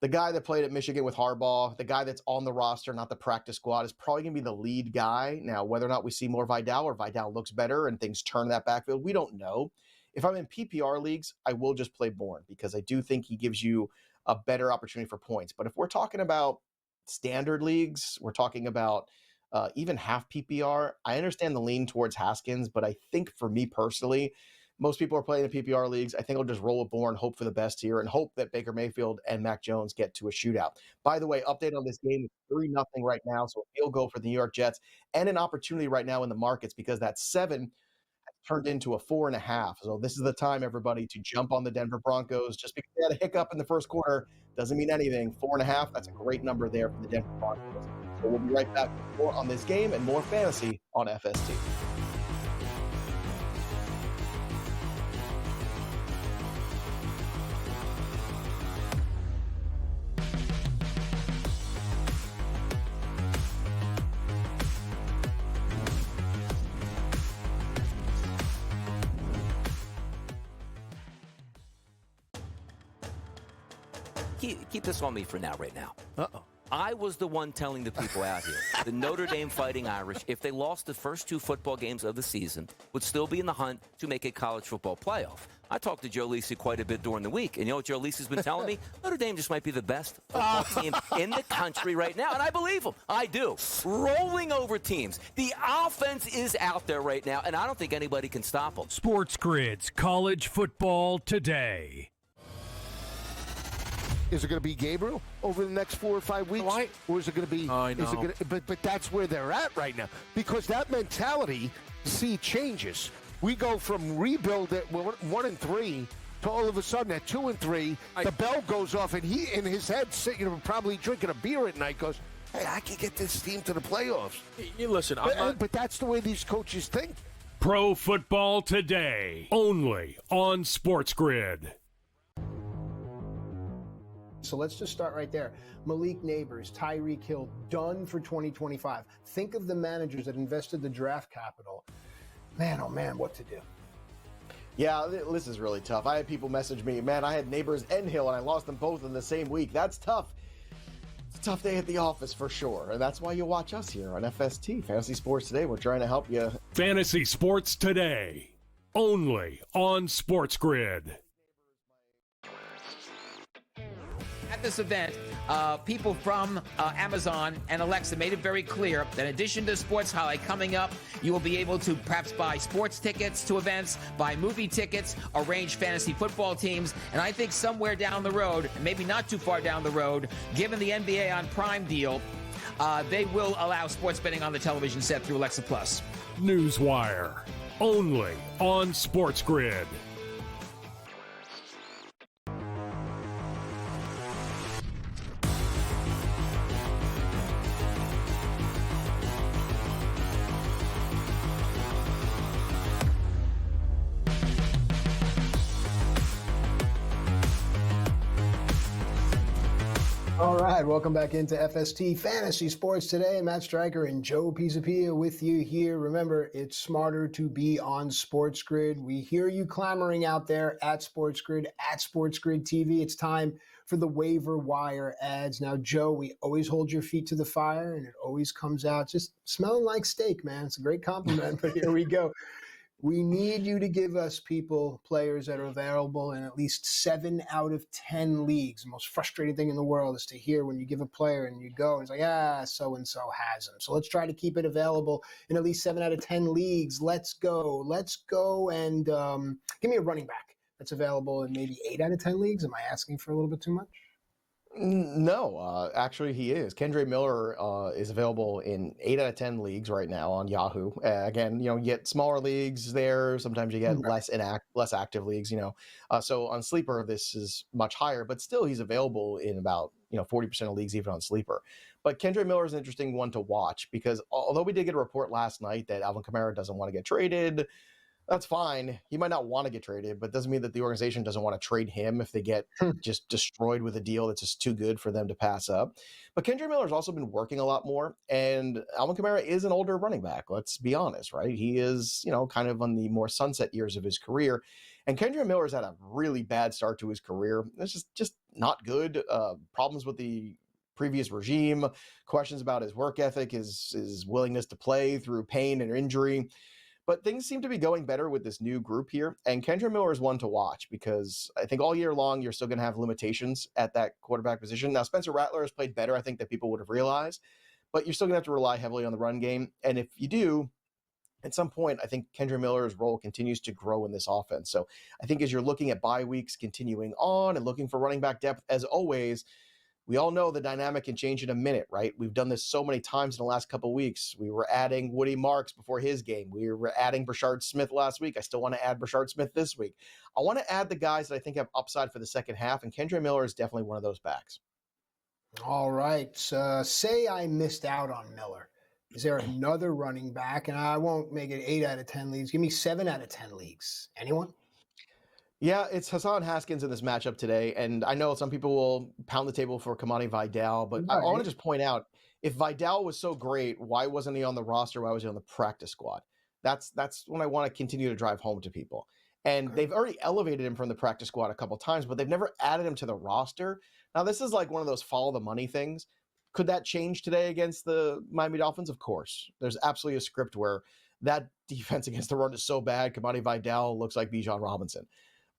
the guy that played at Michigan with Harbaugh, the guy that's on the roster, not the practice squad, is probably going to be the lead guy. Now, whether or not we see more Vidal or Vidal looks better and things turn that backfield, we don't know. If I'm in PPR leagues, I will just play Bourne because I do think he gives you a better opportunity for points. But if we're talking about standard leagues, we're talking about even half PPR, I understand the lean towards Haskins, but I think for me personally, most people are playing the PPR leagues. I think I'll just roll with Bourne, hope for the best here, and hope that Baker Mayfield and Mac Jones get to a shootout. By the way, update on this game, 3-0 right now, so a field goal for the New York Jets, and an opportunity right now in the markets because that 7 has turned into a 4.5. So this is the time, everybody, to jump on the Denver Broncos. Just because they had a hiccup in the first quarter doesn't mean anything. 4.5, that's a great number there for the Denver Broncos. So we'll be right back with more on this game and more fantasy on FST. Keep this on me for now, right now. Uh-oh. I was the one telling the people out here, the Notre Dame Fighting Irish, if they lost the first 2 football games of the season, would still be in the hunt to make a college football playoff. I talked to Joe Lisi quite a bit during the week, and you know what Joe Lisi's been telling me? Notre Dame just might be the best football team in the country right now, and I believe him. I do. Rolling over teams. The offense is out there right now, and I don't think anybody can stop them. SportsGrid's College Football Today. Is it going to be Gabriel over the next 4 or 5 weeks? Or is it going to be? I know. Is it going to, but that's where they're at right now, because that mentality, changes. We go from rebuild at 1-3 to all of a sudden at 2-3, the bell goes off, and he in his head sitting, probably drinking a beer at night, goes, "Hey, I can get this team to the playoffs." You listen, but that's the way these coaches think. Pro Football Today, only on SportsGrid. So let's just start right there. Malik Neighbors, Tyreek Hill, done for 2025. Think of the managers that invested the draft capital. Man, oh man, what to do? Yeah, this is really tough. I had people message me, man, I had Neighbors and Hill, and I lost them both in the same week. That's tough. It's a tough day at the office for sure. And that's why you watch us here on FST, Fantasy Sports Today. We're trying to help you. Fantasy Sports Today, only on SportsGrid. At this event, people from Amazon and Alexa made it very clear that in addition to Sports Highlight coming up, you will be able to perhaps buy sports tickets to events, buy movie tickets, arrange fantasy football teams, and I think somewhere down the road, maybe not too far down the road, given the NBA on Prime deal, they will allow sports betting on the television set through Alexa Plus. Newswire, only on SportsGrid. All right, welcome back into FST Fantasy Sports Today. Matt Striker and Joe Pisapia with you here. Remember, it's smarter to be on SportsGrid. We hear you clamoring out there at SportsGrid TV. It's time for the waiver wire ads. Now, Joe, we always hold your feet to the fire, and it always comes out just smelling like steak, man. It's a great compliment, but here we go. We need you to give us players that are available in at least 7 out of 10 leagues. The most frustrating thing in the world is to hear when you give a player and you go, and it's like, so-and-so has him. So let's try to keep it available in at least 7 out of 10 leagues. Let's go and give me a running back that's available in maybe 8 out of 10 leagues. Am I asking for a little bit too much? No, actually he is. Kendre Miller is available in 8 out of 10 leagues right now on Yahoo. Again, you get smaller leagues there. Sometimes you get less active leagues, So on Sleeper, this is much higher, but still he's available in about, 40% of leagues, even on Sleeper. But Kendre Miller is an interesting one to watch because although we did get a report last night that Alvin Kamara doesn't want to get traded, that's fine. He might not want to get traded, but doesn't mean that the organization doesn't want to trade him if they get just destroyed with a deal that's just too good for them to pass up. But Kendre Miller's also been working a lot more, and Alvin Kamara is an older running back. Let's be honest, right? He is, kind of on the more sunset years of his career. And Kendre Miller's had a really bad start to his career. It's just not good. Problems with the previous regime, questions about his work ethic, his willingness to play through pain and injury. But things seem to be going better with this new group here. And Kendre Miller is one to watch because I think all year long, you're still going to have limitations at that quarterback position. Now, Spencer Rattler has played better, I think, that people would have realized. But you're still going to have to rely heavily on the run game. And if you do, at some point, I think Kendre Miller's role continues to grow in this offense. So I think as you're looking at bye weeks continuing on and looking for running back depth, as always, we all know the dynamic can change in a minute, right? We've done this so many times in the last couple of weeks. We were adding Woody Marks before his game. We were adding Brashard Smith last week. I still want to add Brashard Smith this week. I want to add the guys that I think have upside for the second half, and Kendre Miller is definitely one of those backs. All right. Say I missed out on Miller. Is there another running back? And I won't make it 8 out of 10 leagues. Give me 7 out of 10 leagues. Anyone? Yeah, it's Hassan Haskins in this matchup today, and I know some people will pound the table for Kamani Vidal, but I want to just point out, if Vidal was so great, why wasn't he on the roster? Why was he on the practice squad? That's when I want to continue to drive home to people. And they've already elevated him from the practice squad a couple times, but they've never added him to the roster. Now, this is like one of those follow the money things. Could that change today against the Miami Dolphins? Of course. There's absolutely a script where that defense against the run is so bad, Kamani Vidal looks like Bijan Robinson.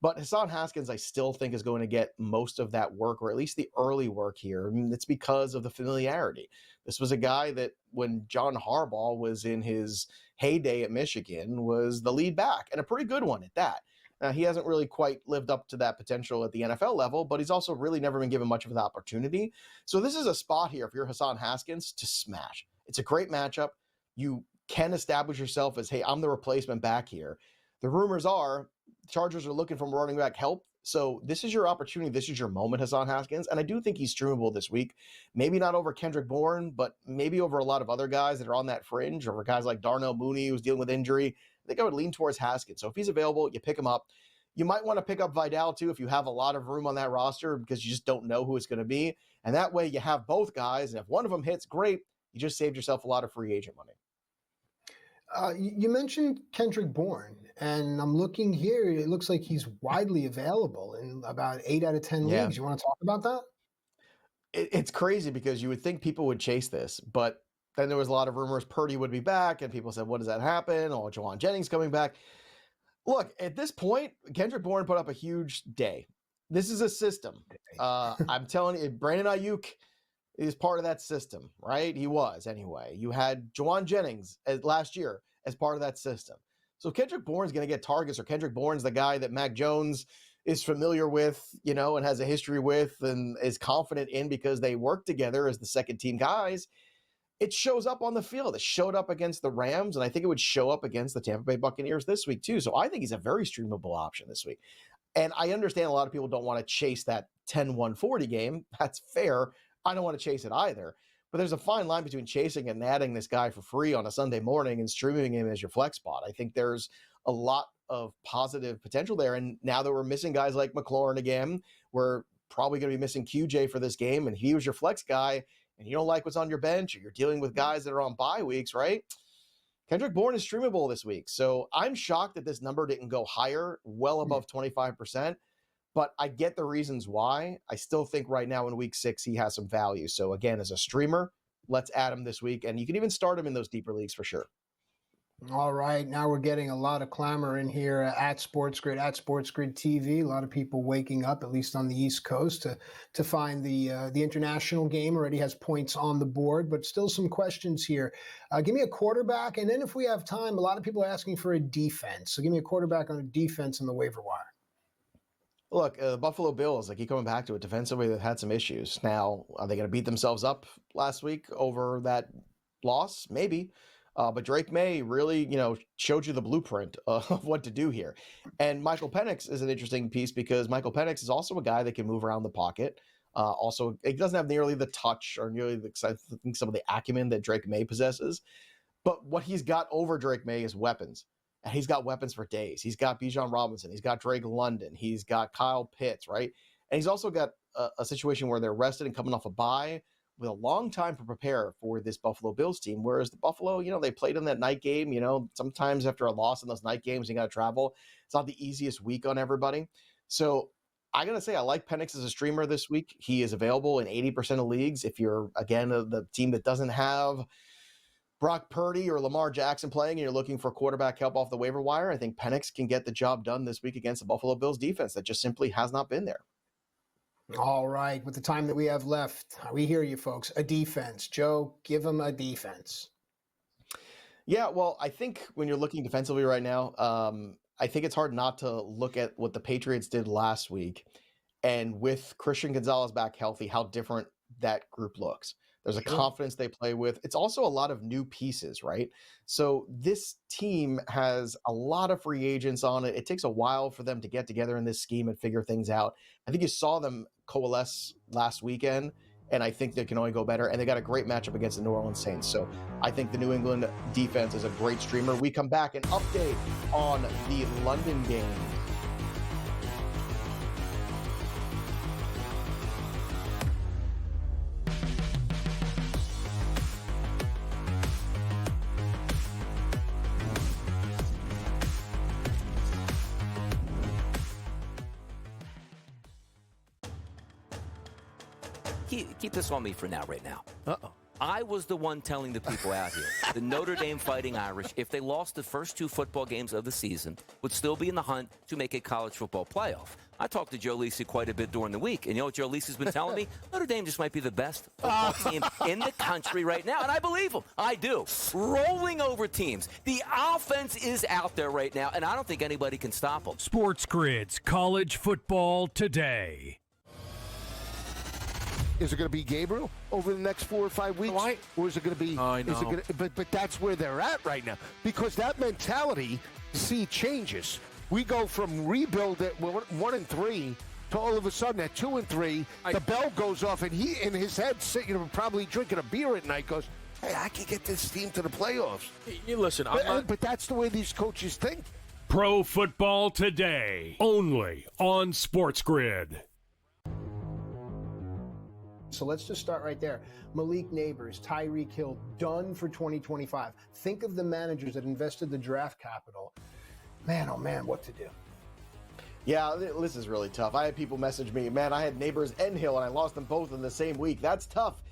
But Hassan Haskins, I still think, is going to get most of that work, or at least the early work here. I mean, it's because of the familiarity. This was a guy that, when John Harbaugh was in his heyday at Michigan, was the lead back, and a pretty good one at that. Now, he hasn't really quite lived up to that potential at the NFL level, but he's also really never been given much of an opportunity. So this is a spot here, if you're Hassan Haskins, to smash. It's a great matchup. You can establish yourself as, hey, I'm the replacement back here. The rumors are Chargers are looking for running back help. So this is your opportunity. This is your moment, Hassan Haskins. And I do think he's streamable this week. Maybe not over Kendrick Bourne, but maybe over a lot of other guys that are on that fringe, over guys like Darnell Mooney, who's dealing with injury. I think I would lean towards Haskins. So if he's available, you pick him up. You might want to pick up Vidal too if you have a lot of room on that roster, because you just don't know who it's going to be. And that way you have both guys. And if one of them hits, great. You just saved yourself a lot of free agent money. You mentioned Kendrick Bourne, and I'm looking here. It looks like he's widely available in about 8 out of 10 leagues. You want to talk about that? It's crazy because you would think people would chase this, but then there was a lot of rumors Purdy would be back, and people said, what does that happen? Oh, Jawan Jennings coming back. Look, at this point, Kendrick Bourne put up a huge day. This is a system. I'm telling you, Brandon Ayuk is part of that system, right? He was, anyway. You had Jawan Jennings last year as part of that system. So Kendrick Bourne's going to get targets, or Kendrick Bourne's the guy that Mac Jones is familiar with, you know, and has a history with and is confident in because they work together as the second team guys. It shows up on the field. It showed up against the Rams, and I think it would show up against the Tampa Bay Buccaneers this week too. So I think he's a very streamable option this week. And I understand a lot of people don't want to chase that 10-1-40 game. That's fair. I don't want to chase it either. But there's a fine line between chasing and adding this guy for free on a Sunday morning and streaming him as your flex spot. I think there's a lot of positive potential there. And now that we're missing guys like McLaurin again, we're probably going to be missing QJ for this game, and he was your flex guy, and you don't like what's on your bench, or you're dealing with guys that are on bye weeks, right? Kendrick Bourne is streamable this week. So I'm shocked that this number didn't go higher, well above 25%. But I get the reasons why. I still think right now in week 6, he has some value. So again, as a streamer, let's add him this week. And you can even start him in those deeper leagues for sure. All right. Now we're getting a lot of clamor in here at SportsGrid, at SportsGrid TV. A lot of people waking up, at least on the East Coast, to find the international game already has points on the board, but still some questions here. Give me a quarterback. And then if we have time, a lot of people are asking for a defense. So give me a quarterback on a defense on the waiver wire. Look, the Buffalo Bills, I keep coming back to it, defensively they've had some issues. Now, are they going to beat themselves up last week over that loss? Maybe. But Drake May really, showed you the blueprint of what to do here. And Michael Penix is an interesting piece because Michael Penix is also a guy that can move around the pocket. Also, he doesn't have nearly the touch or nearly some of the acumen that Drake May possesses. But what he's got over Drake May is weapons. And he's got weapons for days. He's got Bijan Robinson. He's got Drake London. He's got Kyle Pitts, right? And he's also got a situation where they're rested and coming off a bye with a long time to prepare for this Buffalo Bills team. Whereas the Buffalo, they played in that night game. Sometimes after a loss in those night games, you got to travel. It's not the easiest week on everybody. So I got to say, I like Penix as a streamer this week. He is available in 80% of leagues. If you're, again, the team that doesn't have Brock Purdy or Lamar Jackson playing and you're looking for quarterback help off the waiver wire, I think Penix can get the job done this week against the Buffalo Bills defense that just simply has not been there. All right. With the time that we have left, we hear you folks. A defense. Joe, give them a defense. Yeah, well, I think when you're looking defensively right now, I think it's hard not to look at what the Patriots did last week. And with Christian Gonzalez back healthy, how different that group looks. There's a confidence they play with. It's also a lot of new pieces, right? So this team has a lot of free agents on it. It takes a while for them to get together in this scheme and figure things out. I think you saw them coalesce last weekend, and I think they can only go better. And they got a great matchup against the New Orleans Saints. So I think the New England defense is a great streamer. We come back and update on the London game. keep this on me for now, right now. Uh-oh. I was the one telling the people out here, the Notre Dame Fighting Irish, if they lost the first 2 football games of the season, would still be in the hunt to make a college football playoff. I talked to Joe Lisi quite a bit during the week, and you know what Joe Lisi's been telling me? Notre Dame just might be the best football team in the country right now, and I believe him. I do. Rolling over teams. The offense is out there right now, and I don't think anybody can stop them. SportsGrid's College Football Today. Is it going to be Gabriel over the next 4 or 5 weeks? Or is it going to be? I know. Is it going to, but that's where they're at right now, because that mentality, changes. We go from rebuild at 1 and 3 to all of a sudden at 2 and 3, the bell goes off, and he in his head, probably drinking a beer at night, goes, "Hey, I can get this team to the playoffs." You listen, but that's the way these coaches think. Pro Football Today, only on SportsGrid. So let's just start right there. Malik Neighbors, Tyreek Hill, done for 2025. Think of the managers that invested the draft capital. Man, oh man, what to do? Yeah, this is really tough. I had people message me, man, I had Neighbors and Hill, and I lost them both in the same week. That's tough.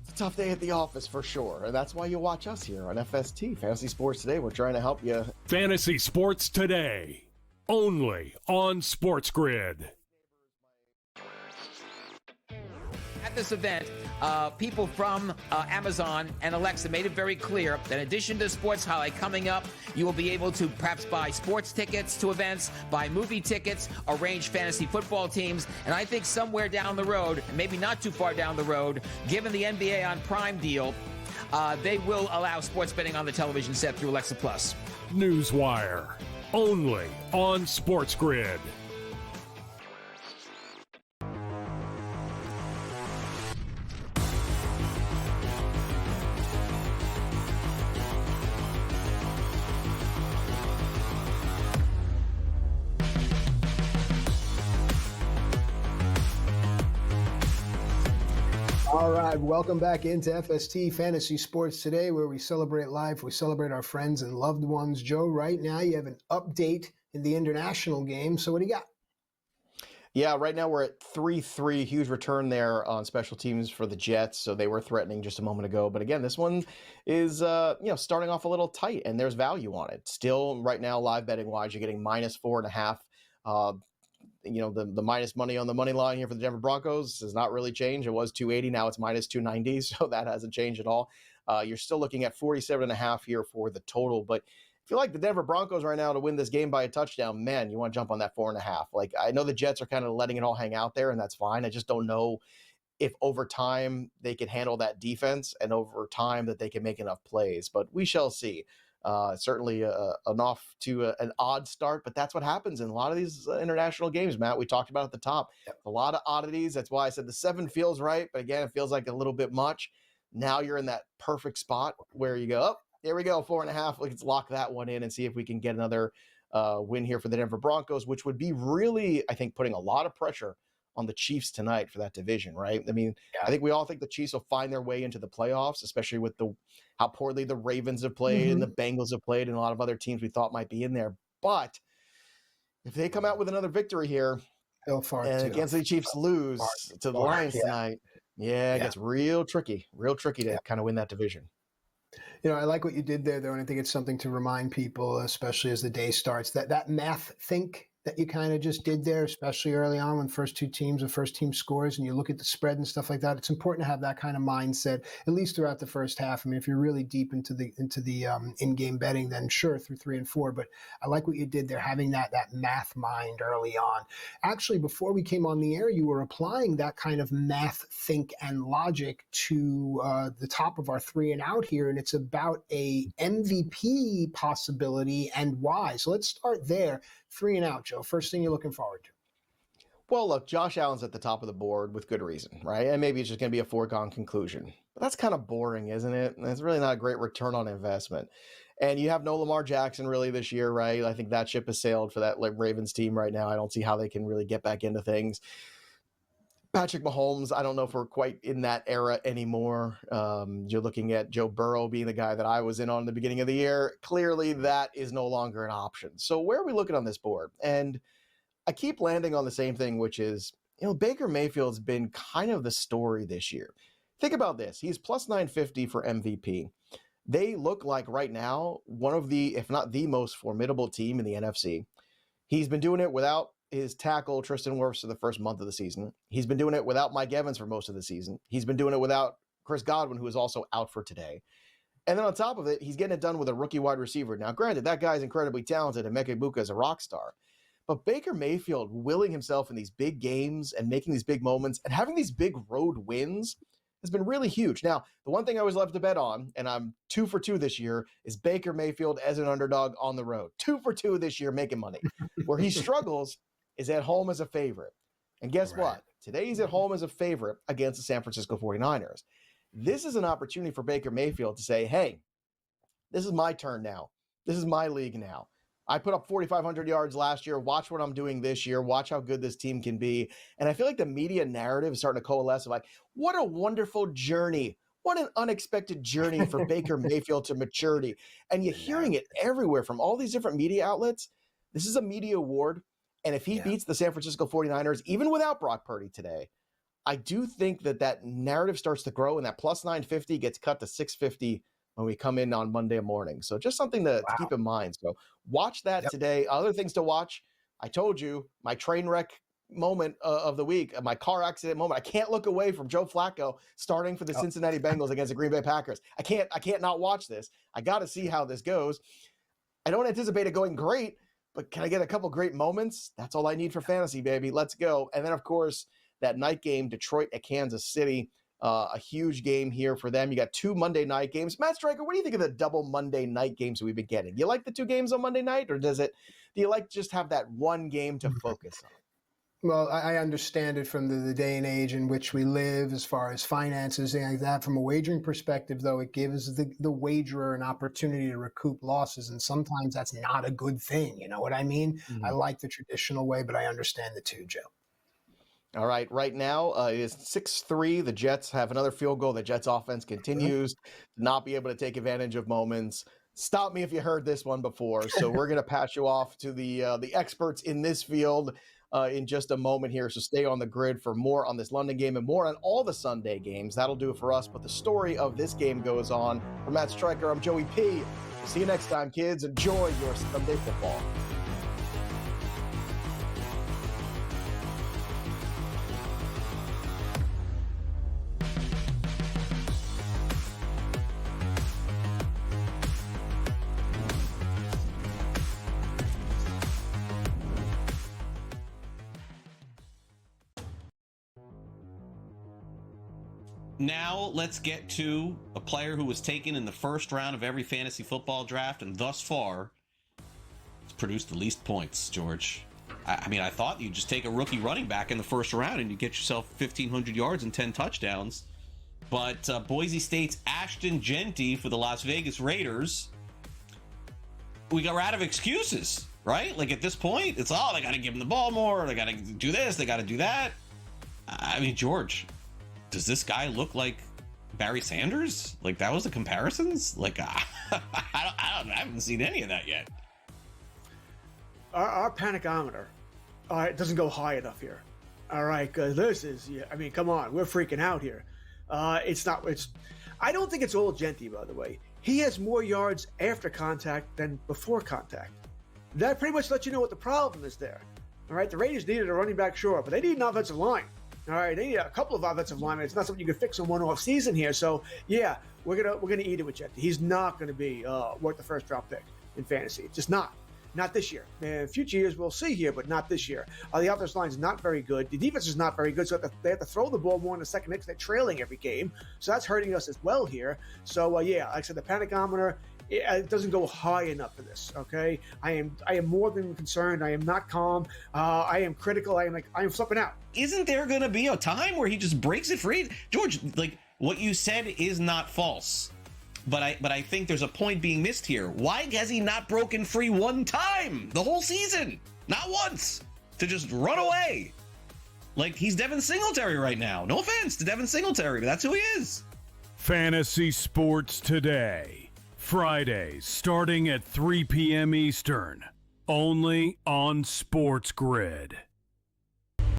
It's a tough day at the office for sure. And that's why you watch us here on FST, Fantasy Sports Today. We're trying to help you. Fantasy Sports Today, only on SportsGrid. At this event, people from Amazon and Alexa made it very clear that in addition to Sports Highlight coming up, you will be able to perhaps buy sports tickets to events, buy movie tickets, arrange fantasy football teams, and I think somewhere down the road, maybe not too far down the road, given the NBA on Prime deal, they will allow sports betting on the television set through Alexa Plus. Newswire, only on SportsGrid. All right, welcome back into FST Fantasy Sports Today, where we celebrate life, we celebrate our friends and loved ones. Joe, right now you have an update in the international game, so what do you got? Yeah, right now we're at 3-3. Huge return there on special teams for the Jets, so they were threatening just a moment ago. But again, this one is starting off a little tight, and there's value on it. Still, right now, live betting wise, you're getting -4.5. The minus money on the money line here for the Denver Broncos has not really changed. It was 280, now it's -290, so that hasn't changed at all. You're still looking at 47.5 here for the total, but if you like the Denver Broncos right now to win this game by a touchdown, man, you want to jump on that 4.5. Like, I know the Jets are kind of letting it all hang out there, and that's fine. I just don't know if over time they can handle that defense and over time that they can make enough plays, but we shall see. Certainly an off to an odd start, but that's what happens in a lot of these international games, Matt. We talked about at the top. Yep. A lot of oddities. That's why I said the 7 feels right, but again, it feels like a little bit much. Now you're in that perfect spot where you go, oh, here we go, 4.5. Let's lock that one in and see if we can get another win here for the Denver Broncos, which would be really, I think, putting a lot of pressure on the Chiefs tonight for that division, right? I mean, I think we all think the Chiefs will find their way into the playoffs, especially with how poorly the Ravens have played and the Bengals have played and a lot of other teams we thought might be in there. But if they come out with another victory here and against the Chiefs lose to the Lions tonight, it gets real tricky to kind of win that division. You know, I like what you did there, though, and I think it's something to remind people, especially as the day starts, that math think that you kind of just did there, especially early on when first team scores and you look at the spread and stuff like that. It's important to have that kind of mindset, at least throughout the first half. I mean, if you're really deep into the in-game betting, then sure, through 3 and 4. But I like what you did there, having that math mind early on. Actually, before we came on the air, you were applying that kind of math think and logic to the top of our 3 and out here, and it's about a MVP possibility and why. So let's start there. 3 and out, Joe. First thing you're looking forward to. Well, look, Josh Allen's at the top of the board with good reason, right? And maybe it's just going to be a foregone conclusion. But that's kind of boring, isn't it? And it's really not a great return on investment. And you have no Lamar Jackson really this year, right? I think that ship has sailed for that Ravens team right now. I don't see how they can really get back into things. Patrick Mahomes, I don't know if we're quite in that era anymore. You're looking at Joe Burrow being the guy that I was in on the beginning of the year. Clearly, that is no longer an option. So where are we looking on this board? And I keep landing on the same thing, which is Baker Mayfield's been kind of the story this year. Think about this. He's plus 950 for MVP. They look like right now one of the, if not the most formidable team in the NFC. He's been doing it without his tackle, Tristan Wirfs, for the first month of the season. He's been doing it without Mike Evans for most of the season. He's been doing it without Chris Godwin, who is also out for today. And then on top of it, he's getting it done with a rookie wide receiver. Now, granted, that guy's incredibly talented, and Emeka Egbuka is a rock star. But Baker Mayfield willing himself in these big games and making these big moments and having these big road wins has been really huge. Now, the one thing I always love to bet on, and I'm 2 for 2 this year, is Baker Mayfield as an underdog on the road. 2 for 2 this year making money. Where he struggles is at home as a favorite. And guess what? Today he's at home as a favorite against the San Francisco 49ers. This is an opportunity for Baker Mayfield to say, hey, this is my turn now. This is my league now. I put up 4,500 yards last year. Watch what I'm doing this year. Watch how good this team can be. And I feel like the media narrative is starting to coalesce of like, what a wonderful journey. What an unexpected journey for Baker Mayfield to maturity. And you're hearing it everywhere from all these different media outlets. This is a media award. And if he beats the San Francisco 49ers, even without Brock Purdy today, I do think that narrative starts to grow and that plus 950 gets cut to 650 when we come in on Monday morning. So just something to keep in mind. So watch that today. Other things to watch. I told you my train wreck moment of the week, my car accident moment. I can't look away from Joe Flacco starting for the Cincinnati Bengals against the Green Bay Packers. I can't not watch this. I got to see how this goes. I don't anticipate it going great, but can I get a couple great moments? That's all I need for fantasy, baby. Let's go. And then, of course, that night game, Detroit at Kansas City. A huge game here for them. You got 2 Monday night games. Matt Striker, what do you think of the double Monday night games we've been getting? You like the 2 games on Monday night, or do you like just have that one game to focus on? Well, I understand it from the day and age in which we live as far as finances, things like that. From a wagering perspective, though, it gives the wagerer an opportunity to recoup losses, and sometimes that's not a good thing. You know what I mean? I like the traditional way, but I understand the 2, Joe. All right, right now it is 6-3. The Jets have another field goal. The Jets offense continues to not be able to take advantage of moments. Stop me if you heard this one before. So we're going to pass you off to the experts in this field in just a moment here. So stay on the grid for more on this London game and more on all the Sunday games. That'll do it for us. But the story of this game goes on. For Matt Striker, I'm Joey P. See you next time, kids. Enjoy your Sunday football. Now let's get to a player who was taken in the first round of every fantasy football draft, and thus far, it's produced the least points, George. I mean, I thought you'd just take a rookie running back in the first round and you get yourself 1,500 yards and 10 touchdowns. But Boise State's Ashton Genty for the Las Vegas Raiders, we got out of excuses, right? Like at this point, it's they got to give him the ball more. They got to do this. They got to do that. I mean, George, does this guy look like Barry Sanders? Like that was the comparisons? Like I haven't seen any of that yet. Our panicometer, it doesn't go high enough here. All right, because this is, I mean, come on, we're freaking out here. I don't think it's all Genty, by the way. He has more yards after contact than before contact. That pretty much lets you know what the problem is there. All right, the Raiders needed a running back, sure, but they need an offensive line. All right, they need a couple of offensive linemen. It's not something you can fix in one off season here. So yeah, we're gonna eat it with Genty. He's not gonna be worth the first round pick in fantasy. It's just not this year. In future years we'll see here, but not this year. The offensive line is not very good. The defense is not very good, so they have to throw the ball more in the second because they're trailing every game. So that's hurting us as well here. So yeah, like I said, the panicometer, it doesn't go high enough for this. Okay, I am more than concerned. I am not calm. I am critical. I am flipping out. Isn't there going to be a time where he just breaks it free, George? Like what you said is not false, but I think there's a point being missed here. Why has he not broken free one time the whole season? Not once to just run away. Like he's Devin Singletary right now. No offense to Devin Singletary, but that's who he is. Fantasy Sports Today. Fridays starting at 3 p.m. Eastern, only on SportsGrid.